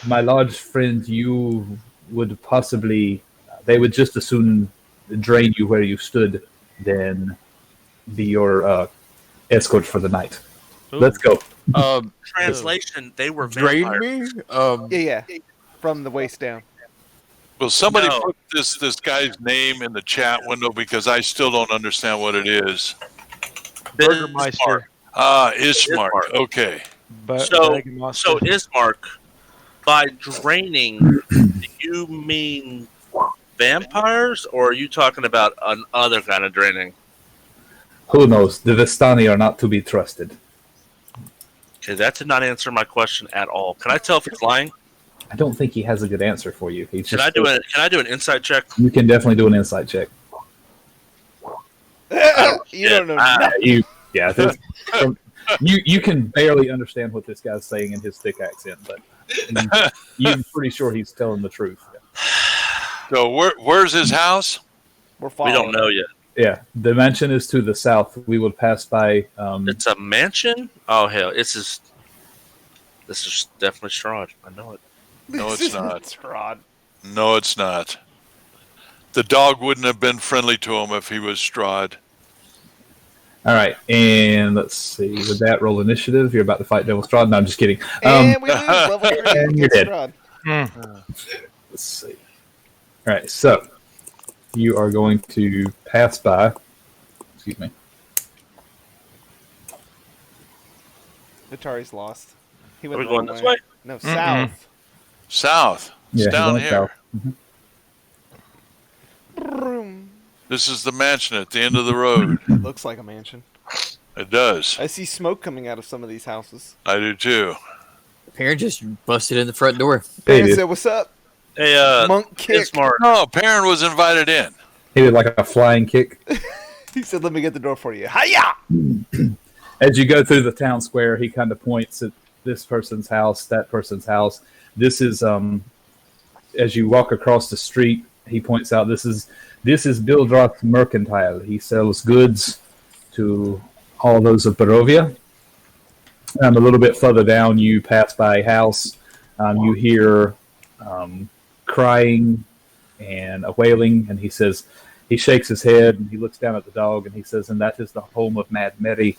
"My large friend, you would possibly... They would just as soon drain you where you stood than be your escort for the night. Let's go." Translation, they were Drain vampires. me? Yeah. From the waist down. Will somebody No. put this guy's name in the chat window because I still don't understand what it is. Burgermeister. Ismark. Okay. So Ismark, by draining, do you mean vampires, or are you talking about another kind of draining? Who knows? The Vistani are not to be trusted. Okay, that did not answer my question at all. Can I tell if he's lying? I don't think he has a good answer for you. Can I do an insight check? You can definitely do an insight check. You don't know. You can barely understand what this guy's saying in his thick accent, but you're pretty sure he's telling the truth. So where's his house? We don't know yet. Yeah, the mansion is to the south. We will pass by. It's a mansion? Oh hell, this is definitely Strahd. I know it. No, it's not. Strahd. No, it's not. The dog wouldn't have been friendly to him if he was Strahd. All right, and let's see. With that, roll initiative. You're about to fight Devil Strahd. No, I'm just kidding. And we lose level 3 and you're against dead. Strahd. Let's see. All right, so you are going to pass by. Excuse me. Atari's lost. He Are went we the going wrong this way? No, south. South. It's Yeah, down going here. south. Broom. This is the mansion at the end of the road. It looks like a mansion. It does. I see smoke coming out of some of these houses. I do too. Parent just busted in the front door. Hey, He dude. said, "What's up?" Hey, Monk kick. Ismark. No, Perrin was invited in. He did like a flying kick. He said, "Let me get the door for you." Hiya! As you go through the town square, he kind of points at this person's house, that person's house. This is as you walk across the street, he points out this is Bildroth Mercantile. He sells goods to all those of Barovia. A little bit further down, you pass by a house. You hear crying and a wailing, and he says, he shakes his head and he looks down at the dog and he says, and that is the home of Mad Mary.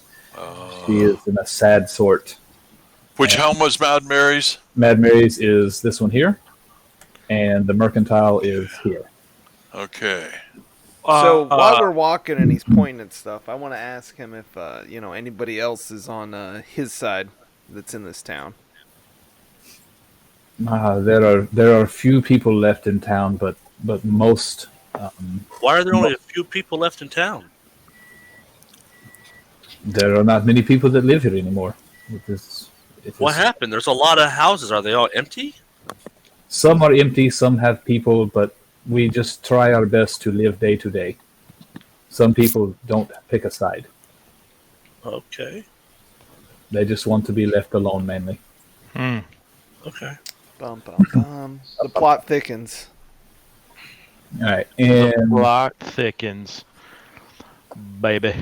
She is in a sad sort. Which home was Mad Mary's? Mad Mary's is this one here, and the Mercantile is here. Okay. So while we're walking and he's pointing at stuff, I want to ask him if anybody else is on his side that's in this town. There are a few people left in town, but most. Why are there only a few people left in town? There are not many people that live here anymore. What happened? There's a lot of houses. Are they all empty? Some are empty, some have people, but we just try our best to live day to day. Some people don't pick a side. Okay. They just want to be left alone, mainly. Okay. Bum, bum, bum. The plot thickens. All right, and the plot thickens, baby.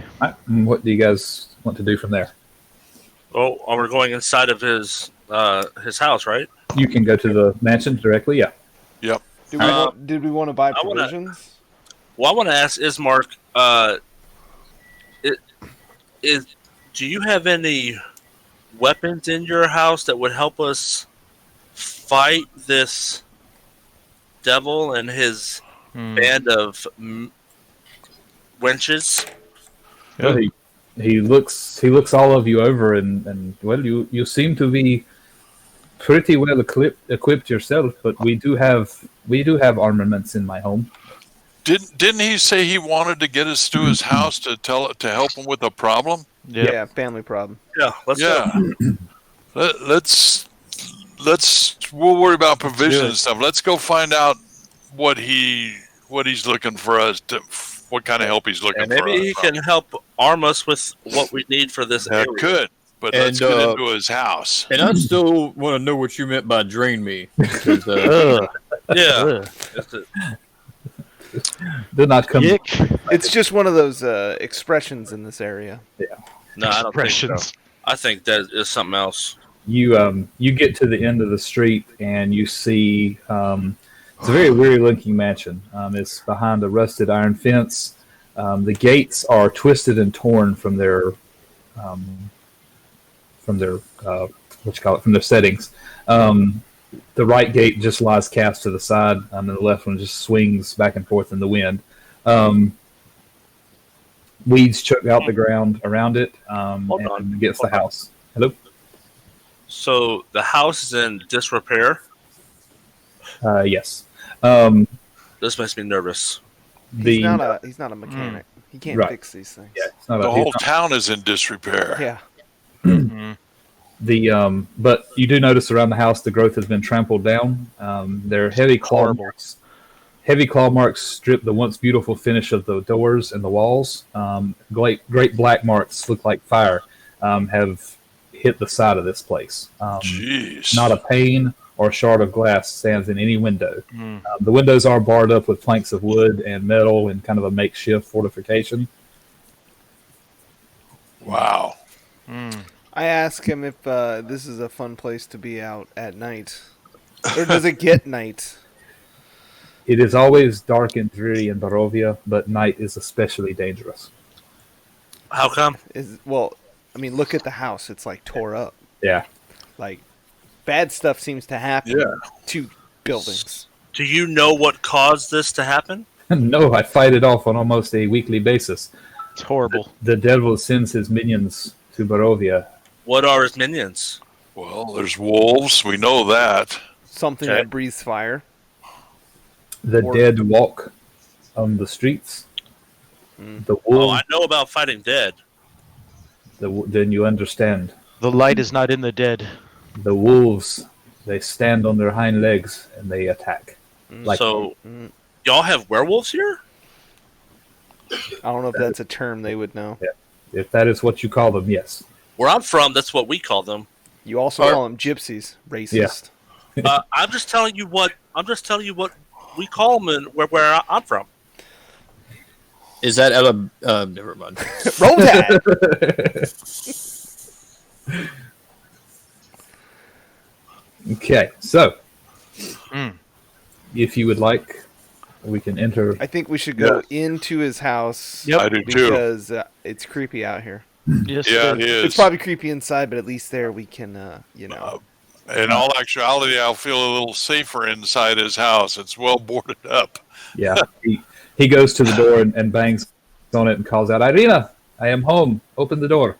What do you guys want to do from there? Oh, we're going inside of his house, right? You can go to the mansion directly. Yeah. Yep. Did we want to buy provisions? I want to ask Ismark, do you have any weapons in your house that would help us fight this devil and his band of wenches? Well, he looks all of you over, and well, you seem to be pretty well equipped yourself, but we do have armaments in my home. Didn't he say he wanted to get us to his house to help him with a problem? Yeah, family problem. Yeah, let's go. We'll worry about provisions and stuff. Let's go find out what he's looking for us to. What kind of help he's looking for? Maybe he can help arm us with what we need for this area. Could, but let's get into his house. And I still want to know what you meant by drain me. Yeah. Do not come. It's just one of those expressions in this area. Yeah. No, I don't think so. I think that is something else. You get to the end of the street and you see it's a very weary-looking mansion. It's behind a rusted iron fence. The gates are twisted and torn from their settings. The right gate just lies cast to the side, and the left one just swings back and forth in the wind. Weeds choke out the ground around it against the house. Hello? So the house is in disrepair? Yes. This makes me nervous. He's not a mechanic. He can't fix these things. Yeah, the whole town is in disrepair. Yeah. But you do notice around the house the growth has been trampled down. There are heavy claw marks. Heavy claw marks strip the once beautiful finish of the doors and the walls. Great black marks look like fire have hit the side of this place. Jeez. Not a pane or a shard of glass stands in any window. The windows are barred up with planks of wood and metal and kind of a makeshift fortification. Wow. I ask him if this is a fun place to be out at night. Or does it get night? It is always dark and dreary in Barovia, but night is especially dangerous. How come? Look at the house. It's like tore up. Yeah. Like, bad stuff seems to happen to buildings. Do you know what caused this to happen? No, I fight it off on almost a weekly basis. It's horrible. The devil sends his minions to Barovia. What are his minions? Well, there's wolves. We know that. Something that breathes fire. The dead walk on the streets. The wolves. I know about fighting dead. Then you understand. The light is not in the dead. The wolves, they stand on their hind legs and they attack. Y'all have werewolves here? I don't know if that's a term they would know. Yeah. If that is what you call them, yes. Where I'm from, that's what we call them. You also call them gypsies. Racist. Yeah. I'm just telling you what we call them where I'm from. Is that never mind. Roll that. Okay, so if you would like, we can enter. I think we should go into his house. I do too. Because it's creepy out here. Yes, Yeah, sir. it is. It's probably creepy inside, but at least there we can, In all actuality, I'll feel a little safer inside his house. It's well boarded up. Yeah, he goes to the door and bangs on it and calls out, "Irina, I am home. Open the door."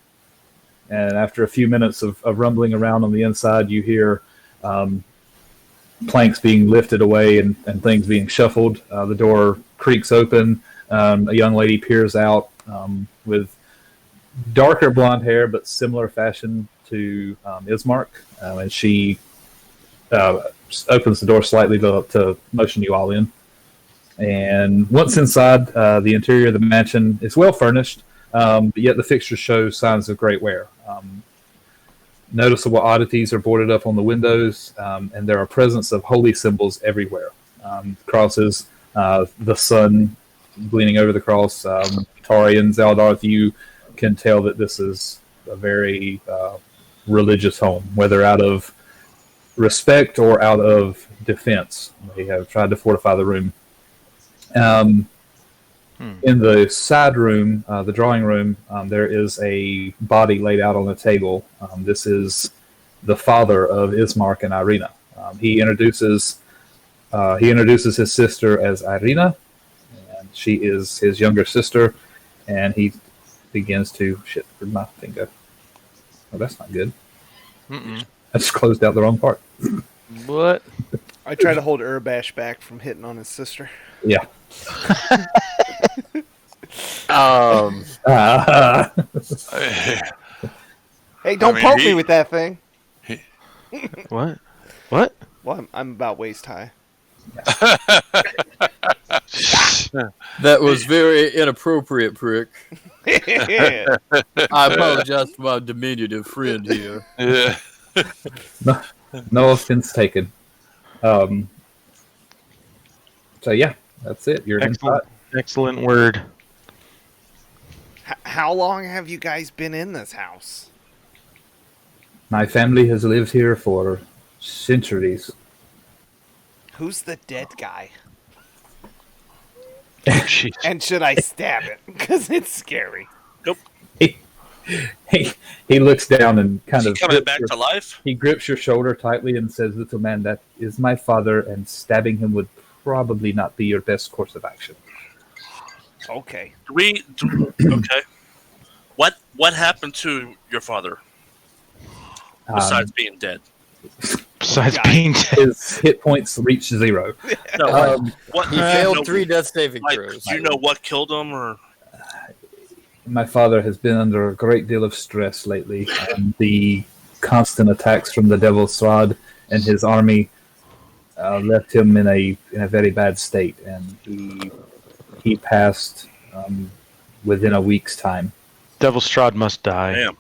And after a few minutes of rumbling around on the inside, you hear planks being lifted away and things being shuffled. The door creaks open. A young lady peers out with darker blonde hair, but similar fashion to Ismark. And she opens the door slightly to motion you all in. And once inside, the interior of the mansion is well furnished, but yet the fixtures show signs of great wear. Noticeable oddities are boarded up on the windows, and there are presence of holy symbols everywhere. Crosses, the sun gleaming over the cross. Tarian, Zaldarth, you can tell that this is a very religious home, whether out of respect or out of defense. They have tried to fortify the room. In the side room, the drawing room, there is a body laid out on the table. This is the father of Ismark and Irina. He introduces his sister as Irina, and she is his younger sister. And he begins to where'd my finger? Oh, that's not good. I just closed out the wrong part. What? I try to hold Urbash back from hitting on his sister. Yeah. Hey, don't poke me with that thing. What? Well, I'm about waist high. That was very inappropriate, prick. I apologize to my diminutive friend here. Yeah. No offense taken. So yeah, that's it. You're inside. Excellent word. How long have you guys been in this house? My family has lived here for centuries. Who's the dead guy? Jeez. And should I stab it? Because it's scary. He looks down and kind of coming back to life. He grips your shoulder tightly and says, "Little man, that is my father, and stabbing him would probably not be your best course of action." Okay. Okay. What happened to your father besides being dead? Besides being dead, his hit points reach 0. No, He failed 3 death saving throws. Do you know what killed him, or? My father has been under a great deal of stress lately. The constant attacks from the devil Strahd and his army left him in a very bad state, and he passed within a week's time. Devil Strahd must die. Damn.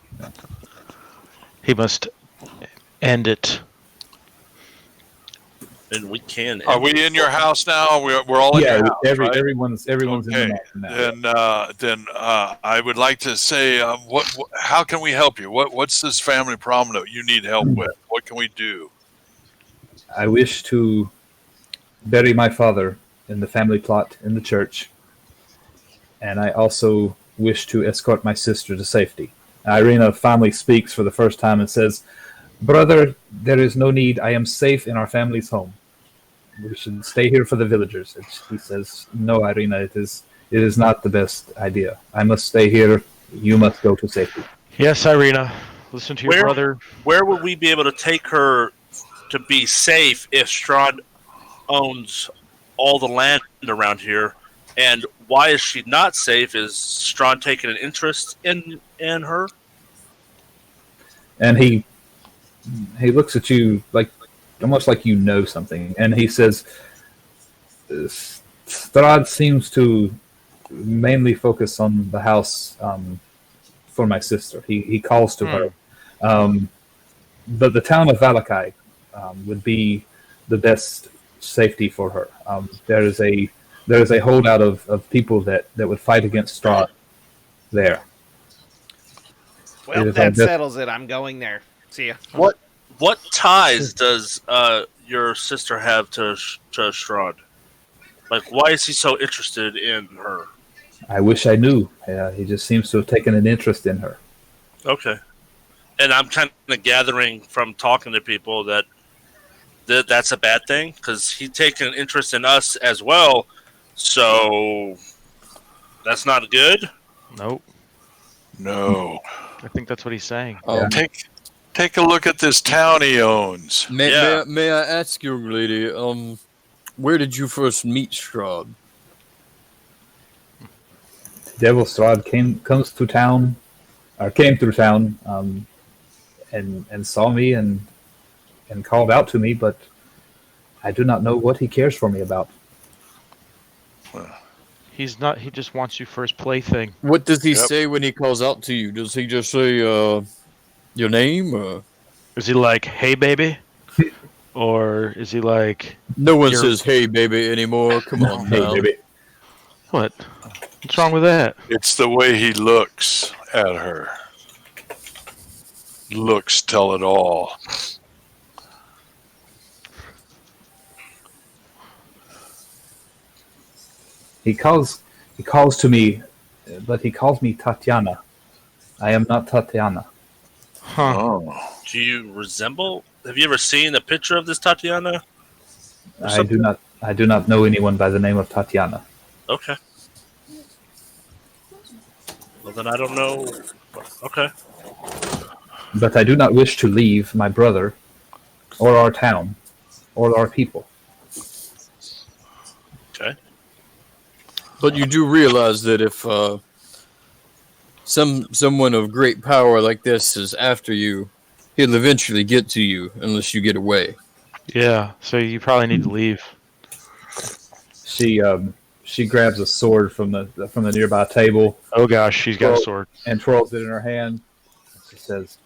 He must end it. And we can. Are we in your house now? We're all in your house, right? Everyone's in Okay. the mansion now. Then I would like to say, how can we help you? What's this family problem that you need help with? What can we do? I wish to bury my father in the family plot in the church, and I also wish to escort my sister to safety. Irina finally speaks for the first time and says, "Brother, there is no need. I am safe in our family's home. We should stay here for the villagers." And he says, "No, Irina, it is not the best idea. I must stay here. You must go to safety." Yes, Irina. Listen to your brother. Where would we be able to take her to be safe if Strahd owns all the land around here? And why is she not safe? Is Strahd taking an interest in her? And he looks at you like almost like you know something, and he says, "Strahd seems to mainly focus on the house for my sister. He calls to her, but the town of Valakai would be the best safety for her. There is a holdout of people that would fight against Strahd there. Well, that settles it. I'm going there. See ya. What ties does your sister have to Strahd? Like, why is he so interested in her? I wish I knew. He just seems to have taken an interest in her. Okay. And I'm kind of gathering from talking to people that that's a bad thing, because he's taken an interest in us as well. So that's not good? Nope. No. I think that's what he's saying. Take a look at this town he owns. May I ask, young lady, where did you first meet Strahd? Devil Strahd came through town, and saw me and called out to me, but I do not know what he cares for me about. He's not. He just wants you for his plaything. What does he say when he calls out to you? Does he just say your name? Or? Is he like, "Hey, baby," or is he like? No one says "Hey, baby" anymore. Come on, hey, baby. What? What's wrong with that? It's the way he looks at her. Looks tell it all. He calls to me, but he calls me Tatiana. I am not Tatiana. Huh. Oh. Do you resemble? Have you ever seen a picture of this Tatiana? I do not know anyone by the name of Tatiana. Okay. Well, then I don't know. Okay. But I do not wish to leave my brother, or our town, or our people. Okay. But you do realize that if someone of great power like this is after you, he'll eventually get to you unless you get away. Yeah. So you probably need to leave. She grabs a sword from the nearby table. Oh gosh, she's got a sword and twirls it in her hand. She says,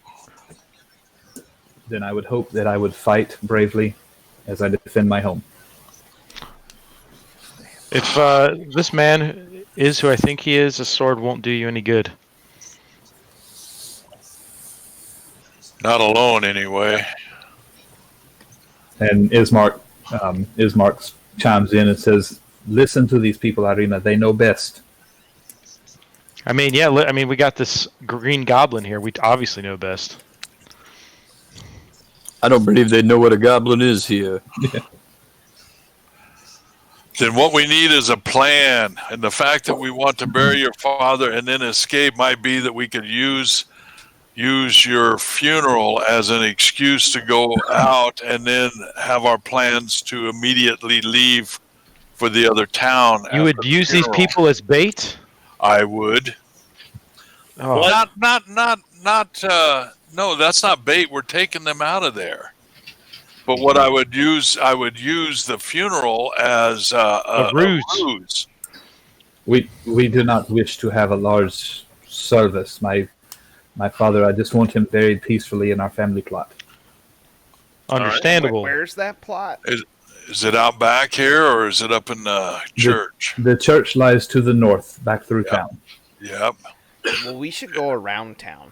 "Then I would hope that I would fight bravely as I defend my home." If this man is who I think he is, a sword won't do you any good. Not alone, anyway. And Ismark chimes in and says, "Listen to these people, Irina. They know best." I mean, yeah. I mean, we got this green goblin here. We obviously know best. I don't believe they know what a goblin is here. Then what we need is a plan. And the fact that we want to bury your father and then escape might be that we could use your funeral as an excuse to go out and then have our plans to immediately leave for the other town. You would use these people as bait? I would. Oh. No, that's not bait. We're taking them out of there. But what I would use the funeral as a ruse. We do not wish to have a large service. My father, I just want him buried peacefully in our family plot. Understandable. Where's that plot? Is it out back here, or is it up in the church? The church lies to the north, back through town. Yep. Well, we should go around town.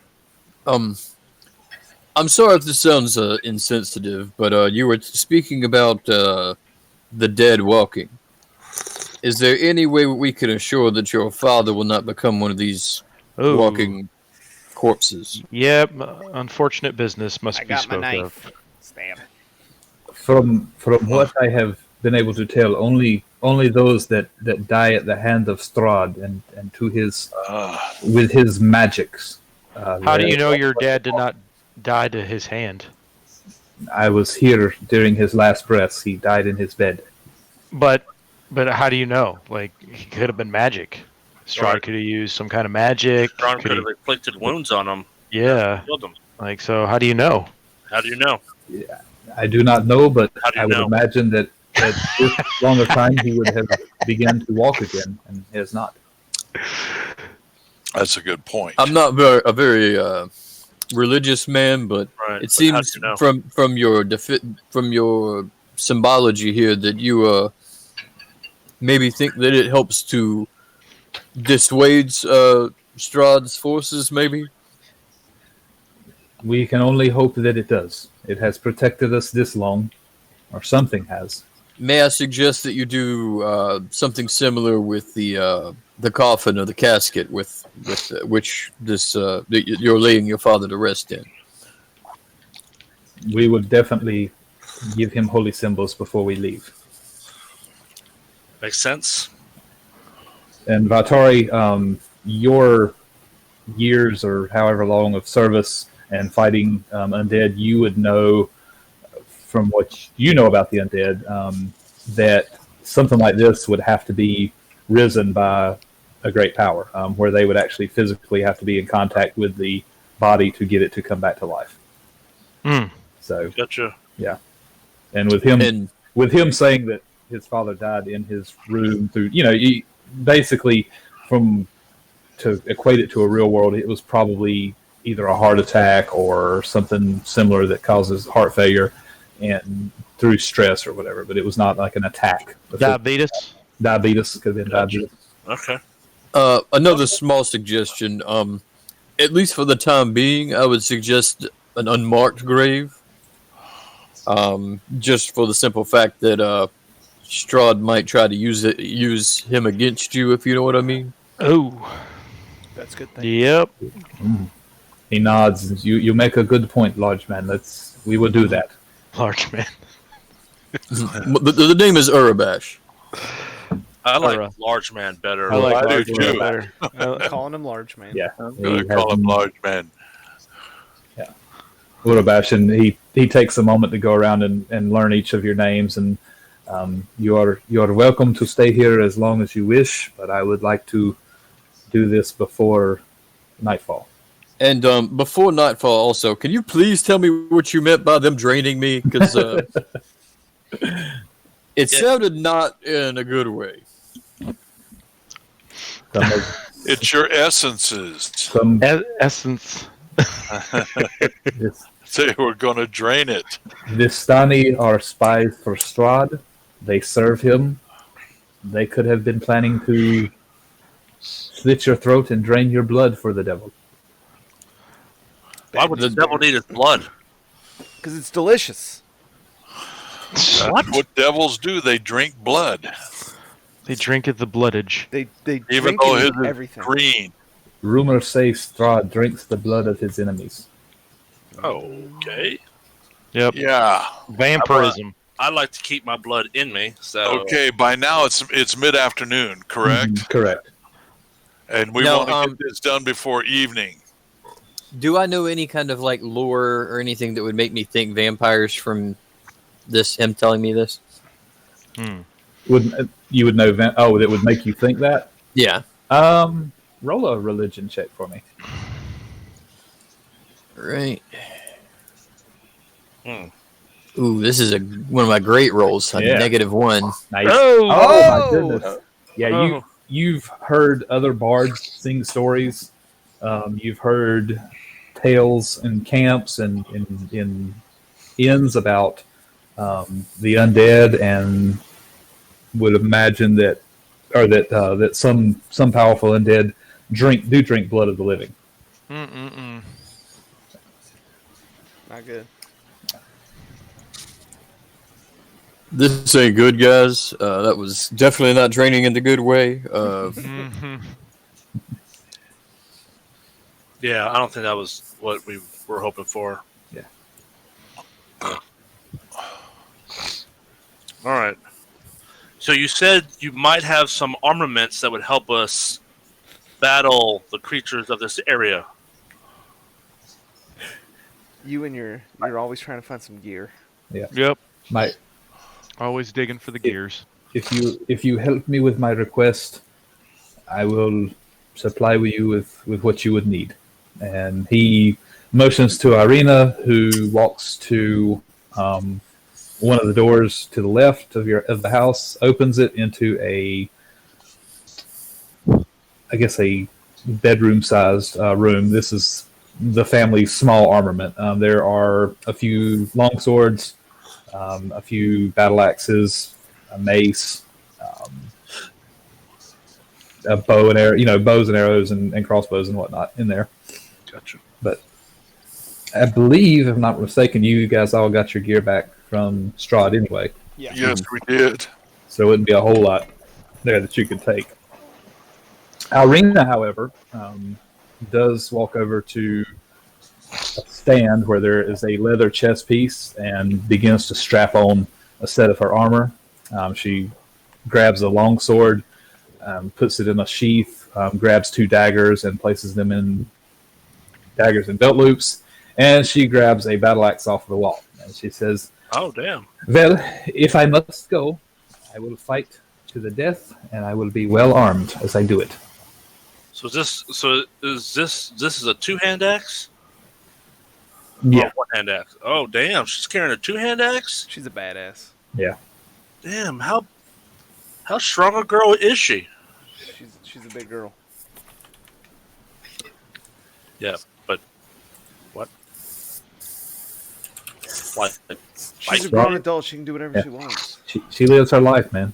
I'm sorry if this sounds insensitive, but you were speaking about the dead walking. Is there any way we can assure that your father will not become one of these walking corpses? Yep, unfortunate business must be spoken of. Stab. From what I have been able to tell, only those that die at the hand of Strahd and to his with his magics. How do you know your dad did not die to his hand? I was here during his last breaths. He died in his bed. But how do you know? Like, he could have been magic. Strahd could have used some kind of magic. Strahd could have inflicted wounds on him. Yeah. Killed him. Like, so how do you know? How do you know? Yeah, I do not know, but I would know? imagine that at this long a time he would have begun to walk again, and he has not. That's a good point. I'm not a very religious man, but it seems from your symbology here that you maybe think that it helps to dissuade Strahd's forces, maybe? We can only hope that it does. It has protected us this long, or something has. May I suggest that you do something similar with the coffin or the casket with which you're laying your father to rest in? We would definitely give him holy symbols before we leave. Makes sense. And Vatari, your years or however long of service and fighting undead, you would know from what you know about the undead that something like this would have to be risen by a great power, where they would actually physically have to be in contact with the body to get it to come back to life. So, gotcha. Yeah, and with him saying that his father died in his room through, basically to equate it to a real world, it was probably either a heart attack or something similar that causes heart failure and through stress or whatever, but it was not like an attack. Diabetes could have been diabetes. Okay. Another small suggestion, at least for the time being, I would suggest an unmarked grave. Just for the simple fact that Strahd might try to use him against you, if you know what I mean. Oh, That's a good thing. yep. He nods. You make a good point, large man. We will do that. Large man. The name is Urabash. I like large man better. I like I do large man too. better. Calling him large man. Yeah, I'm going to call him large man. Urabash, and he takes a moment to go around and learn each of your names, and you are welcome to stay here as long as you wish, but I would like to do this before nightfall. And before nightfall, also, can you please tell me what you meant by them draining me? Because it sounded not in a good way. It's your essences. Essence. They were going to drain it. Vistani are spies for Strahd. They serve him. They could have been planning to slit your throat and drain your blood for the devil. Why would the devil need his blood? Because it's delicious. What devils do? They drink blood. They drink at the bloodage. They Even drink though and his eat is everything. green. Rumors say Strahd drinks the blood of his enemies. Okay. Yep. Yeah. Vampirism. I like to keep my blood in me. So Okay, by now it's mid-afternoon, correct? Correct. And we No, want to get this done before evening. Do I know any kind of like lore or anything that would make me think vampires from him telling me this? You would know? That would make you think that. Yeah. Roll a religion check for me. Right. Ooh, this is one of my great rolls. A Yeah. -1. Nice. Oh! My goodness. Yeah, Oh. you've heard other bards sing stories. You've heard tales in camps and in inns about the undead, and would imagine that some powerful undead drink blood of the living. Not good. This ain't good, guys. That was definitely not draining in the good way. yeah, I don't think that was what we were hoping for. Yeah. All right. So you said you might have some armaments that would help us battle the creatures of this area. You're always trying to find some gear. Yeah. Yep. Always digging for the gears. If you help me with my request, I will supply you with what you would need. And he motions to Irina, who walks to one of the doors to the left of the house, opens it into a bedroom-sized room. This is the family's small armament. There are a few long swords, a few battle axes, a mace, a bow and arrow, bows and arrows and crossbows and whatnot in there. Gotcha. But I believe, if I'm not mistaken, you guys all got your gear back from Strahd anyway. Yeah. Yes, we did. So it wouldn't be a whole lot there that you could take. Irina, however, does walk over to a stand where there is a leather chest piece and begins to strap on a set of her armor. She grabs a long sword, puts it in a sheath, grabs 2 daggers and places them in daggers and belt loops, and she grabs a battle axe off the wall. And she says, "Oh, damn. Well, if I must go, I will fight to the death, and I will be well armed as I do it." So is this a 2-hand axe? Yeah. Oh, 1-hand axe. Oh, damn. She's carrying a 2-hand axe? She's a badass. Yeah. Damn, how strong a girl is she? She's a big girl. Yeah, but what? What? She's a grown adult. She can do whatever she wants. She lives her life, man.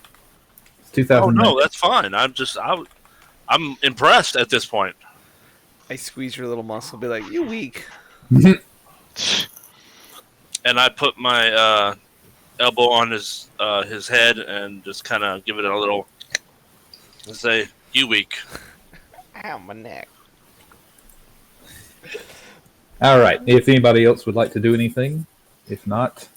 It's 2000. Oh no, that's fine. I'm impressed at this point. I squeeze her little muscle, be like, "You weak." And I put my elbow on his head and just kind of give it a little, and say, "You weak." Ow, my neck. All right. If anybody else would like to do anything, if not,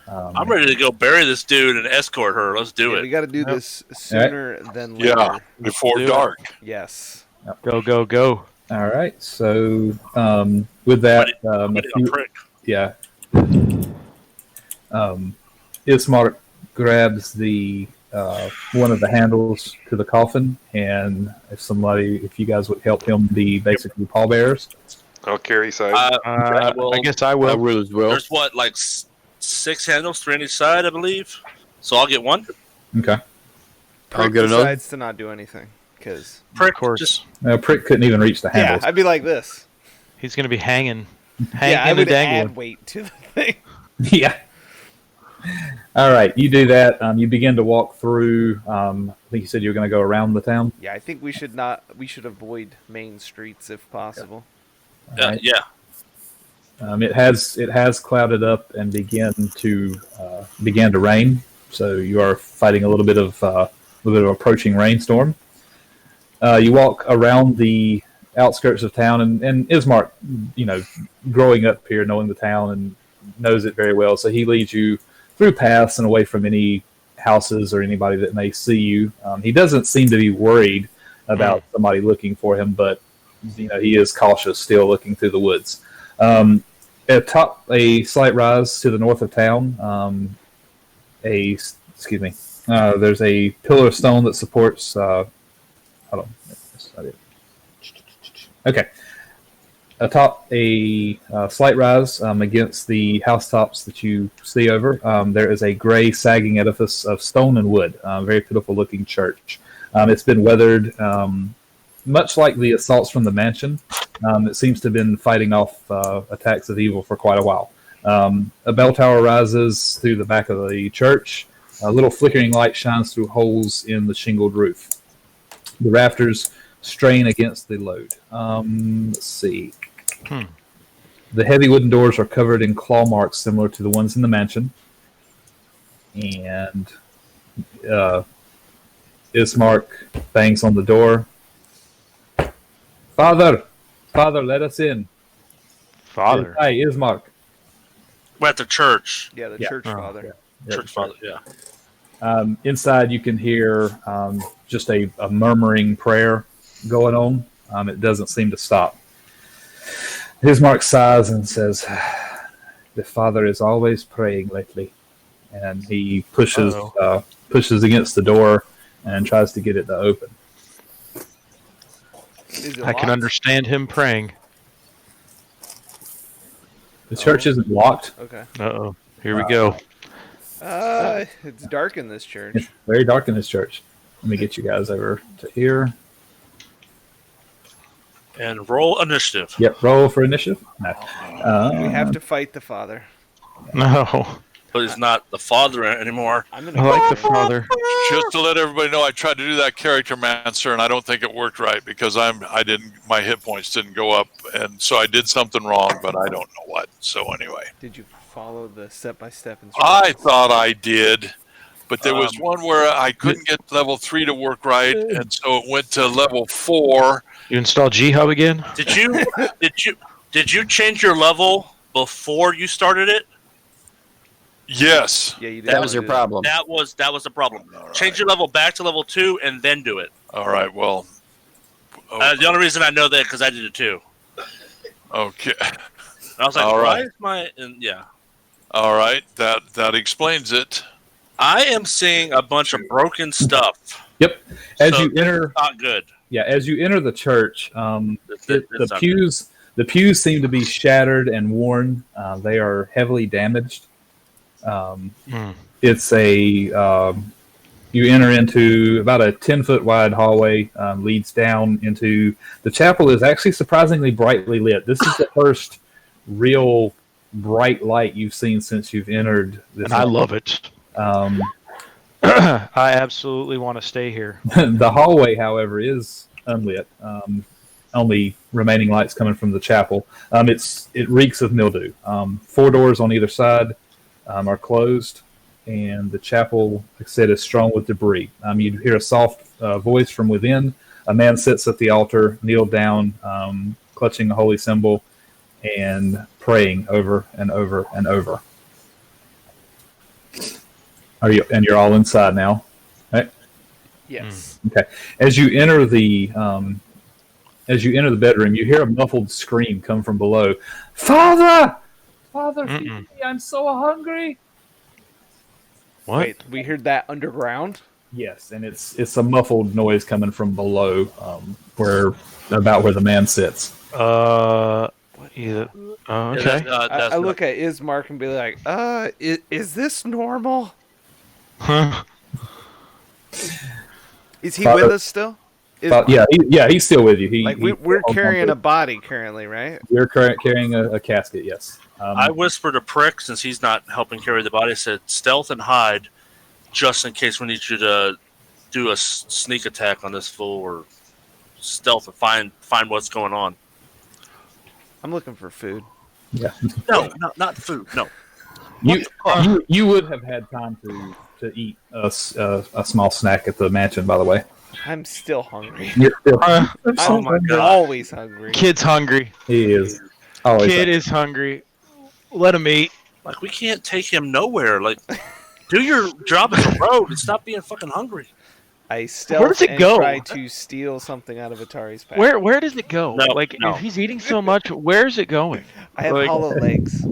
I'm ready to go bury this dude and escort her. Let's do it. We got to do this sooner than later. Yeah, before dark. Yes. Go, go, go. All right. So with that, yeah. Ismark grabs the one of the handles to the coffin, and if you guys would help him be basically pallbearers. I'll carry side. I guess I will. I will as well. There's what, like 6 handles, 3 on each side, I believe. So I'll get one. Okay. I'll get another. Decides to not do anything because Prick, Of course. just Prick couldn't even reach the handles. yeah, I'd be like this. He's going to be hanging Yeah, I and would dangling. add weight to the thing. Yeah. All right. You do that. You begin to walk through. I think you said you were going to go around the town. Yeah, I think we should avoid main streets if possible. Right. yeah. It has clouded up and began to rain. So you are fighting a little bit of approaching rainstorm. You walk around the outskirts of town, and Ismark, growing up here, knowing the town and knows it very well, so he leads you through paths and away from any houses or anybody that may see you. He doesn't seem to be worried about somebody looking for him, but he is cautious still, looking through the woods. Atop a slight rise to the north of town, there's a pillar of stone that supports. Hold on, that's not it. Okay. Atop a slight rise against the housetops that you see over, there is a gray, sagging edifice of stone and wood. Very pitiful-looking church. It's been weathered, much like the assaults from the mansion. It seems to have been fighting off attacks of evil for quite a while. A bell tower rises through the back of the church. A little flickering light shines through holes in the shingled roof. The rafters strain against the load. Let's see. The heavy wooden doors are covered in claw marks similar to the ones in the mansion. And Ismark bangs on the door. Father, let us in. Father. Hi, Ismark. We're at the church. Yeah, the Yeah. church father. Yeah. Church father, yeah. Inside, you can hear just a murmuring prayer going on. It doesn't seem to stop. Ismark sighs and says, "The father is always praying lately," and he pushes against the door and tries to get it to open. I can understand him praying. The church isn't locked. Okay. Uh-oh. Here we go. It's dark in this church. It's very dark in this church. Let me get you guys over to here. And roll initiative. Yep, roll for initiative. No. We have to fight the father. No. but he's not the father anymore. I like the father. Just to let everybody know, I tried to do that character mancer, and I don't think it worked right because my hit points didn't go up, and so I did something wrong, but I don't know what. So anyway, did you follow the step-by-step instructions? I thought I did, but there was one where I couldn't get level 3 to work right, and so it went to level 4. You install G-Hub again? Did you change your level before you started it? Yes. Yeah, you did. That was your problem. That was the problem. Right. Change your level back to level 2 and then do it. All right. Well, the only reason I know that because I did it too. Okay. And I was like, all why right. is my yeah. All right. That explains it. I am seeing a bunch of broken stuff. Yep. As you enter, not good. Yeah, as you enter the church, the pews seem to be shattered and worn. They are heavily damaged. It's you enter into about a 10-foot wide hallway, leads down into the chapel. Is actually surprisingly brightly lit. This is the first real bright light you've seen since you've entered this. And I love it. I absolutely want to stay here. The hallway, however, is unlit. Only remaining lights coming from the chapel. It reeks of mildew. 4 doors on either side are closed, and the chapel, like I said, is strewn with debris. You hear a soft voice from within. A man sits at the altar, kneeled down, clutching a holy symbol, and praying over and over and over. You're all inside now, right? Yes. Okay. As you enter the bedroom, you hear a muffled scream come from below. Father, feed me! I'm so hungry. What? Wait, we heard that underground? Yes, and it's a muffled noise coming from below, where the man sits. Okay. I look at Ismark and be like, is this normal? Huh? Is he with us still? He's still with you. We're carrying a body currently, right? You're carrying a casket, yes. I whispered to Prick, since he's not helping carry the body, I said, stealth and hide, just in case we need you to do a sneak attack on this fool, or stealth and find what's going on. I'm looking for food. Yeah. No, not food, no. You would have had time to eat a small snack at the mansion, by the way. I'm still hungry. You're still, I'm always hungry. Kid's hungry. He is. Always Kid is hungry. Let him eat. Like, we can't take him nowhere. Like, do your job as a road and stop being fucking hungry. I stealth Where does it and go? try to steal something out of Atari's pack. Where does it go? No, if he's eating so much, where's it going? I have hollow legs.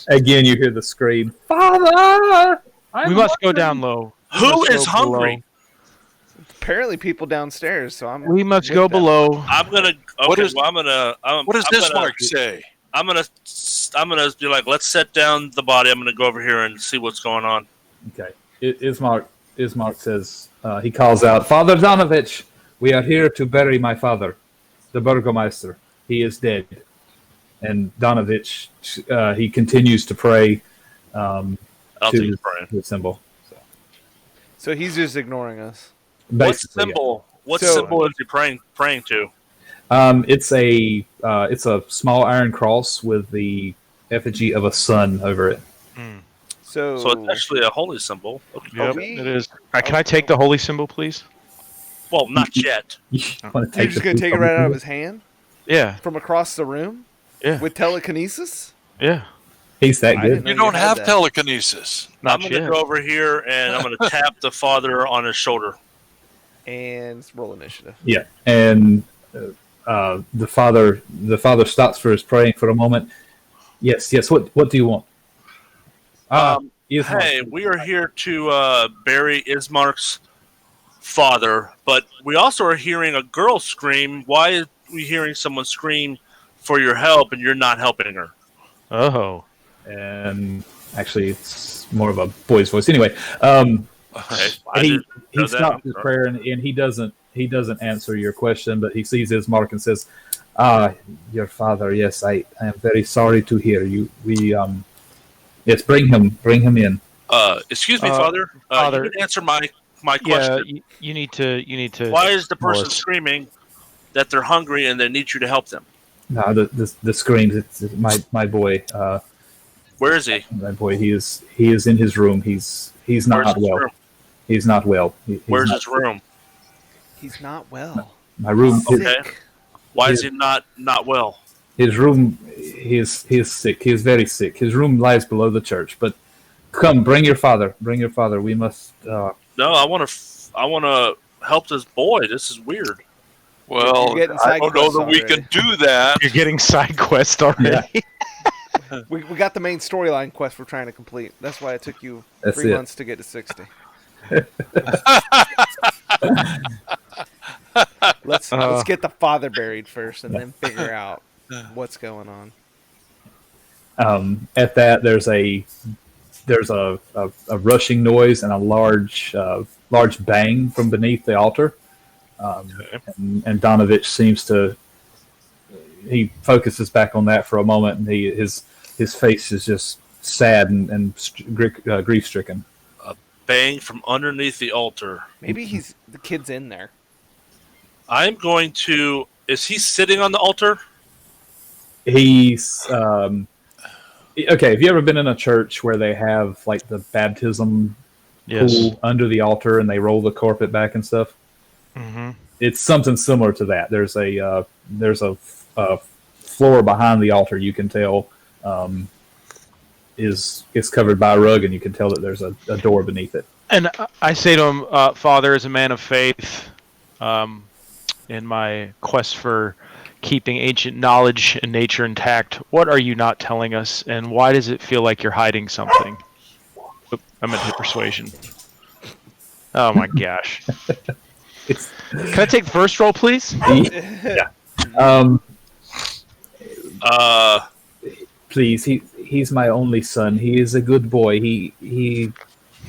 Again, you hear the scream, Father! We must go down low. Who is hungry? Apparently, people downstairs. So we must go below. I'm gonna. Okay, what does this mark say? I'm gonna be like, let's set down the body. I'm gonna go over here and see what's going on. Okay. Ismark says, he calls out, Father Donovich, we are here to bury my father, the Burgomeister. He is dead. And Donovich, he continues to pray to the symbol. So he's just ignoring us. What symbol? Yeah. What symbol is he praying to? It's a small iron cross with the effigy of a sun over it. So it's actually a holy symbol. Yep, it is. Can I take the holy symbol, please? Well, not yet. You're just going to take it right out of his hand? Yeah. From across the room? Yeah. With telekinesis? Yeah. He's that good. You don't have telekinesis. I'm going to go over here and I'm going to tap the father on his shoulder. And roll initiative. Yeah. And the father stops for his praying for a moment. Yes. What do you want? Hey, we are here to bury Ismark's father, but we also are hearing a girl scream. Why are we hearing someone scream for your help and you're not helping her? Oh. And actually, it's more of a boy's voice. Anyway, he stops his prayer and he doesn't answer your question, but he sees Ismark and says, your father, yes, I am very sorry to hear you. Yes, bring him in. Excuse me, Father. Father, you can answer my question. Yeah, you need to. Why is the person Morris. screaming that they're hungry and they need you to help them? No, the screams. It's my boy. Where is he? My boy. He is in his room. He's not Where's his well. room? He's not well. Where's his room? He's not well. My room. Okay. Why is he not well? His room. He is sick. He is very sick. His room lies below the church. But come, bring your father. Bring your father. We must. No, I want to help this boy. This is weird. Well, I don't know that we can do that. You're getting side quest already. Yeah. we got the main storyline quest we're trying to complete. That's why it took you 3 months to get to 60. Let's get the father buried first, and then figure out what's going on. At that, there's a rushing noise and a large bang from beneath the altar. And Donovich seems to. He focuses back on that for a moment, and his face is just sad and grief stricken. A bang from underneath the altar. Maybe the kid's in there. I'm going to. Is he sitting on the altar? He's okay. Have you ever been in a church where they have like the baptism pool under the altar and they roll the carpet back and stuff? Mm-hmm. It's something similar to that. There's a floor behind the altar. You can tell is covered by a rug, and you can tell that there's a door beneath it. And I say to him, Father, as a man of faith, in my quest for keeping ancient knowledge and nature intact, what are you not telling us, and why does it feel like you're hiding something? I'm at persuasion. Oh my gosh. Can I take the first roll, please? Yeah. Please, he's my only son. He is a good boy. He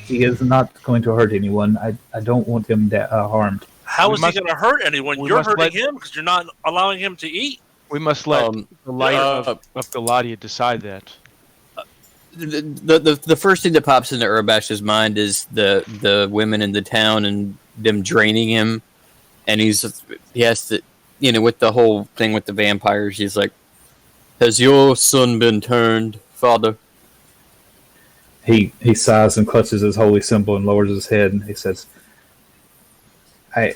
is not going to hurt anyone. I don't want him harmed. How is he going to hurt anyone? You're hurting him because you're not allowing him to eat. We must let the light of Galadia decide that. The first thing that pops into Urbash's mind is the women in the town and them draining him, and he has to, with the whole thing with the vampires, he's like, "Has your son been turned, Father?" He sighs and clutches his holy symbol and lowers his head, and he says, I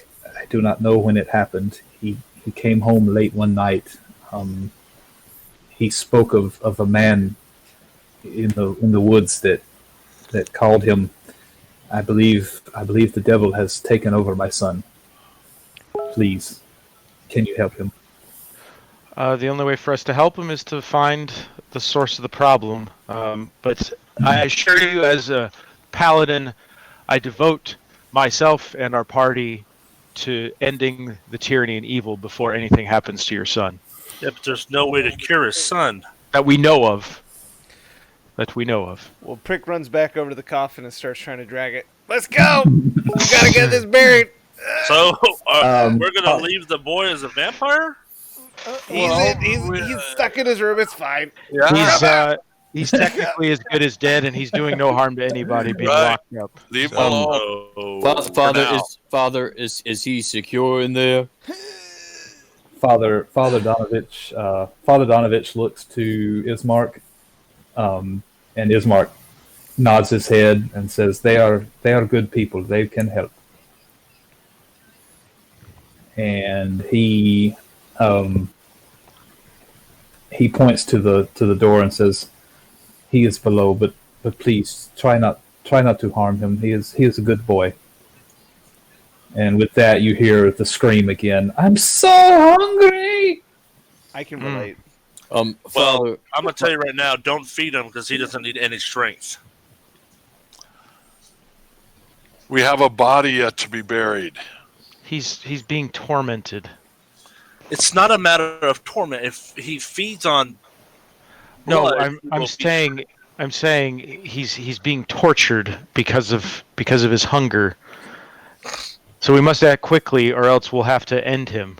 do not know when it happened. He came home late one night. He spoke of a man in the woods that called him. I believe the devil has taken over my son. Please, can you help him? The only way for us to help him is to find the source of the problem. But I assure you, as a paladin, I devote myself and our party to ending the tyranny and evil before anything happens to your son. Yeah, but there's no way to cure his son. That we know of. Well, Prick runs back over to the coffin and starts trying to drag it. Let's go! We gotta get this buried! So, we're gonna leave the boy as a vampire? He's stuck in his room, it's fine. Yeah. He's technically as good as dead, and he's doing no harm to anybody being locked up. Leave him alone. Father, is he secure in there? Father Donovich looks to Ismark, and Ismark nods his head and says, "They are good people. They can help." And he points to the door and says, "He is below, but please try not to harm him. He is a good boy." And with that, you hear the scream again. "I'm so hungry." I can relate. Well, I'm gonna tell you right now: don't feed him because he doesn't need any strength. We have a body yet to be buried. He's being tormented. It's not a matter of torment. If he feeds on blood, I'm saying he's being tortured because of his hunger. So we must act quickly, or else we'll have to end him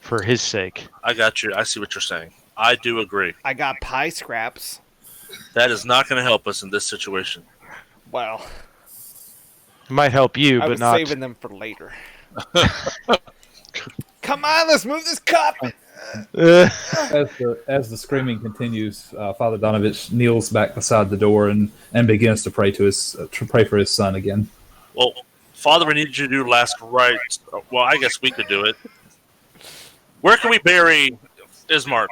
for his sake. I got you. I see what you're saying. I do agree. I got pie scraps. That is not going to help us in this situation. Wow. It might help you, I but was not. saving them for later. Come on, let's move this cup. As the screaming continues, Father Donovich kneels back beside the door and begins to pray for his son again. Well, Father, we need you to do last rites. Well, I guess we could do it. Where can we bury Ismark?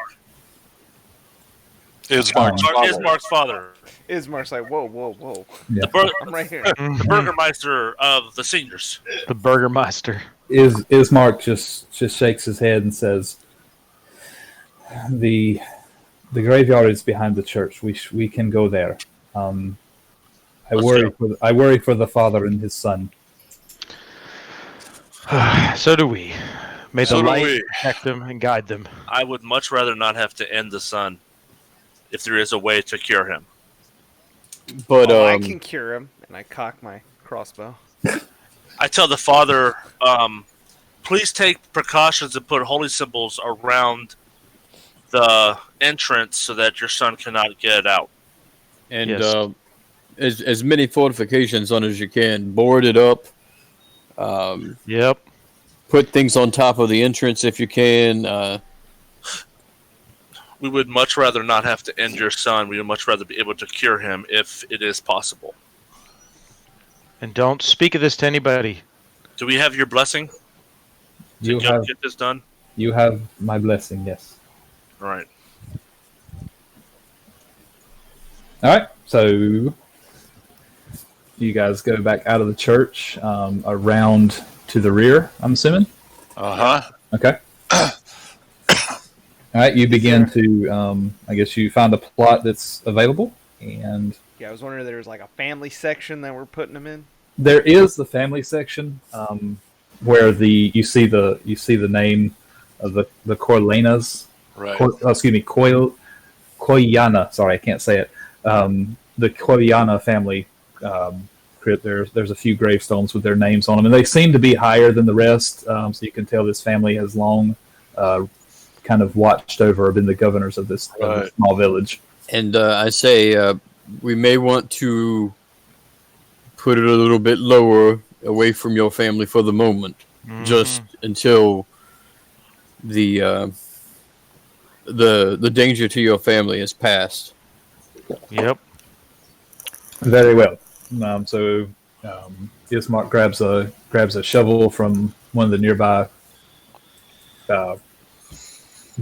Ismark's father. Ismark's like, whoa. Yeah. I'm right here. The Burgermeister of the seniors. The Burgermeister. Ismark just shakes his head and says, "The graveyard is behind the church. We can go there. I worry for the father and his son." So do we. May So the do light we. protect them and guide them. I would much rather not have to end the son if there is a way to cure him. But I can cure him, and I cock my crossbow. I tell the father, please take precautions and put holy symbols around the entrance so that your son cannot get out. and Yes. as many fortifications on as you can. Board it up. Yep. Put things on top of the entrance if you can. We would much rather not have to end your son. We would much rather be able to cure him if it is possible. And don't speak of this to anybody. Do we have your blessing You to have get this done? you have my blessing. Yes. All right. All right. So you guys go back out of the church, around to the rear. I'm assuming. Okay. All right, you begin to, I guess you find a plot that's available, and Yeah, I was wondering if there was like a family section that we're putting them in. there is the family section, where you see the name of the Corlenas, Right. Koyana. Sorry, I can't say it. The Koyana family. There's a few gravestones with their names on them, and they seem to be higher than the rest. So you can tell this family has long kind of watched over, been the governors of this small village. And I say we may want to put it a little bit lower away from your family for the moment, just until the danger to your family is past. Yep. Very well. So Ismark grabs a shovel from one of the nearby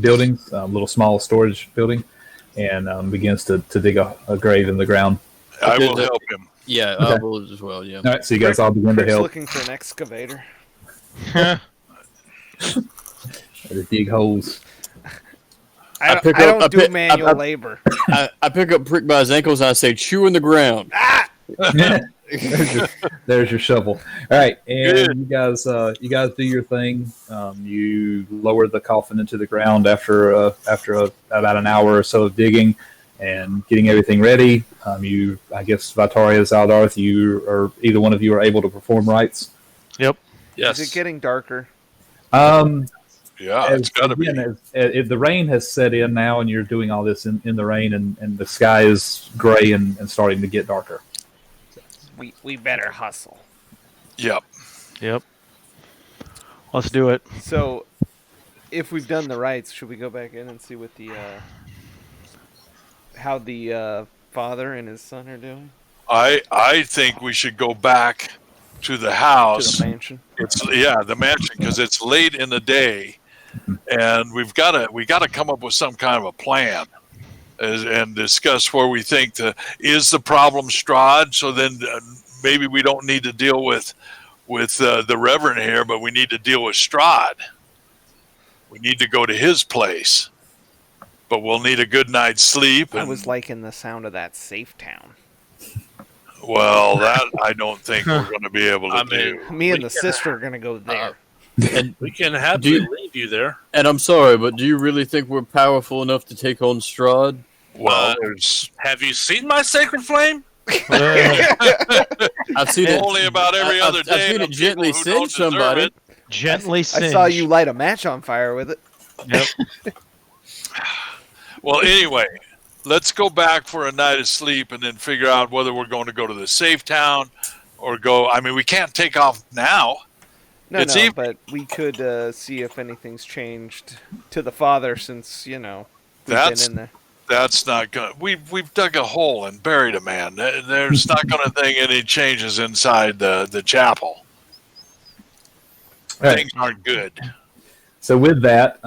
buildings, a little small storage building, and begins to dig a grave in the ground. I will help him. Yeah, Okay. I will as well. Yeah. All right, so you guys all begin to Crick's help. looking for an excavator. To dig holes. I pick don't up- do manual labor. I pick up Prick by his ankles and I say, "Chew in the ground." There's your shovel. All right, and you guys do your thing. You lower the coffin into the ground after about an hour or so of digging and getting everything ready. I guess Vitaria, Zaldarth, either one of you are able to perform rites. Yep. Yes. Is it getting darker? Yeah, it's got to be. If the rain has set in now, and you're doing all this in the rain, and the sky is gray and starting to get darker. We better hustle. Yep. Yep. Let's do it. So, if we've done the rites, should we go back in and see what how the father and his son are doing? I think we should go back to the house. To the mansion. The mansion, because it's late in the day, and we got to come up with some kind of a plan, and discuss where we think is the problem Strahd. So then maybe we don't need to deal with the Reverend here, but we need to deal with Strahd. We need to go to his place, but we'll need a good night's sleep. I was liking the sound of that safe town. Well, that I don't think we're going to be able to do. Me and the sister are going to go there. And We can happily leave you there. And I'm sorry, but do you really think we're powerful enough to take on Strahd? Well, there's Have you seen my sacred flame? I've seen it only about every other day. I've seen of it gently people who don't singe deserve somebody. it. Gently I singe. saw you light a match on fire with it. Yep. Well, anyway, let's go back for a night of sleep and then figure out whether we're going to go to the safe town or go. I mean, we can't take off now. No, but we could see if anything's changed to the father since, we've been in there. That's not going to... We've dug a hole and buried a man. There's not going to be any changes inside the chapel. Right. Things aren't good. So with that,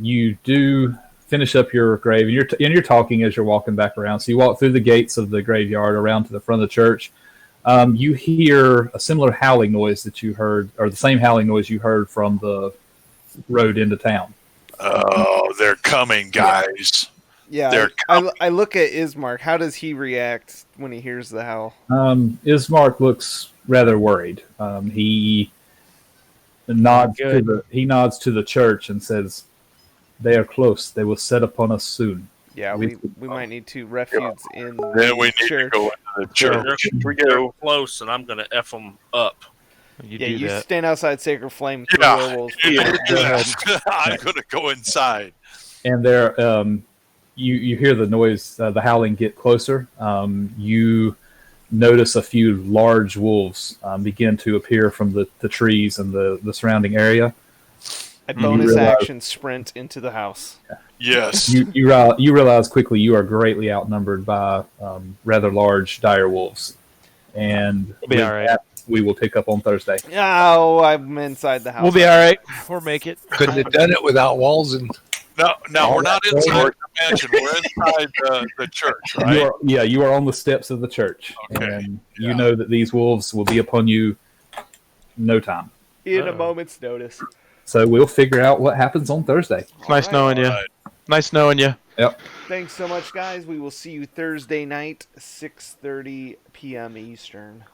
you do finish up your grave, and you're talking as you're walking back around. So you walk through the gates of the graveyard around to the front of the church. You hear a similar howling noise that you heard, or the same howling noise you heard from the road into town. Oh, they're coming, guys. Yeah, I look at Ismark. How does he react when he hears the howl? Ismark looks rather worried. He nods to the church and says, "They are close. They will set upon us soon." Yeah, we might need to refuge in Then we need church. to go into the church. We go close, and I'm going to F them up. You stand outside Sacred Flame. Yeah. I'm going to go inside. And there, you hear the noise, the howling get closer. You notice a few large wolves begin to appear from the trees and the surrounding area. A bonus action sprint into the house. Yes. You realize quickly you are greatly outnumbered by rather large dire wolves. And We'll be all right. We will pick up on Thursday. Oh, I'm inside the house. We'll be all right. We'll make it. Couldn't have done it without walls and. No, we're not inside the mansion. We're inside the church, right? You are on the steps of the church. Okay. And you know that these wolves will be upon you no time. In a moment's notice. So we'll figure out what happens on Thursday. Nice knowing you. Right. Nice knowing you. Yep. Thanks so much, guys. We will see you Thursday night, 6:30 p.m. Eastern.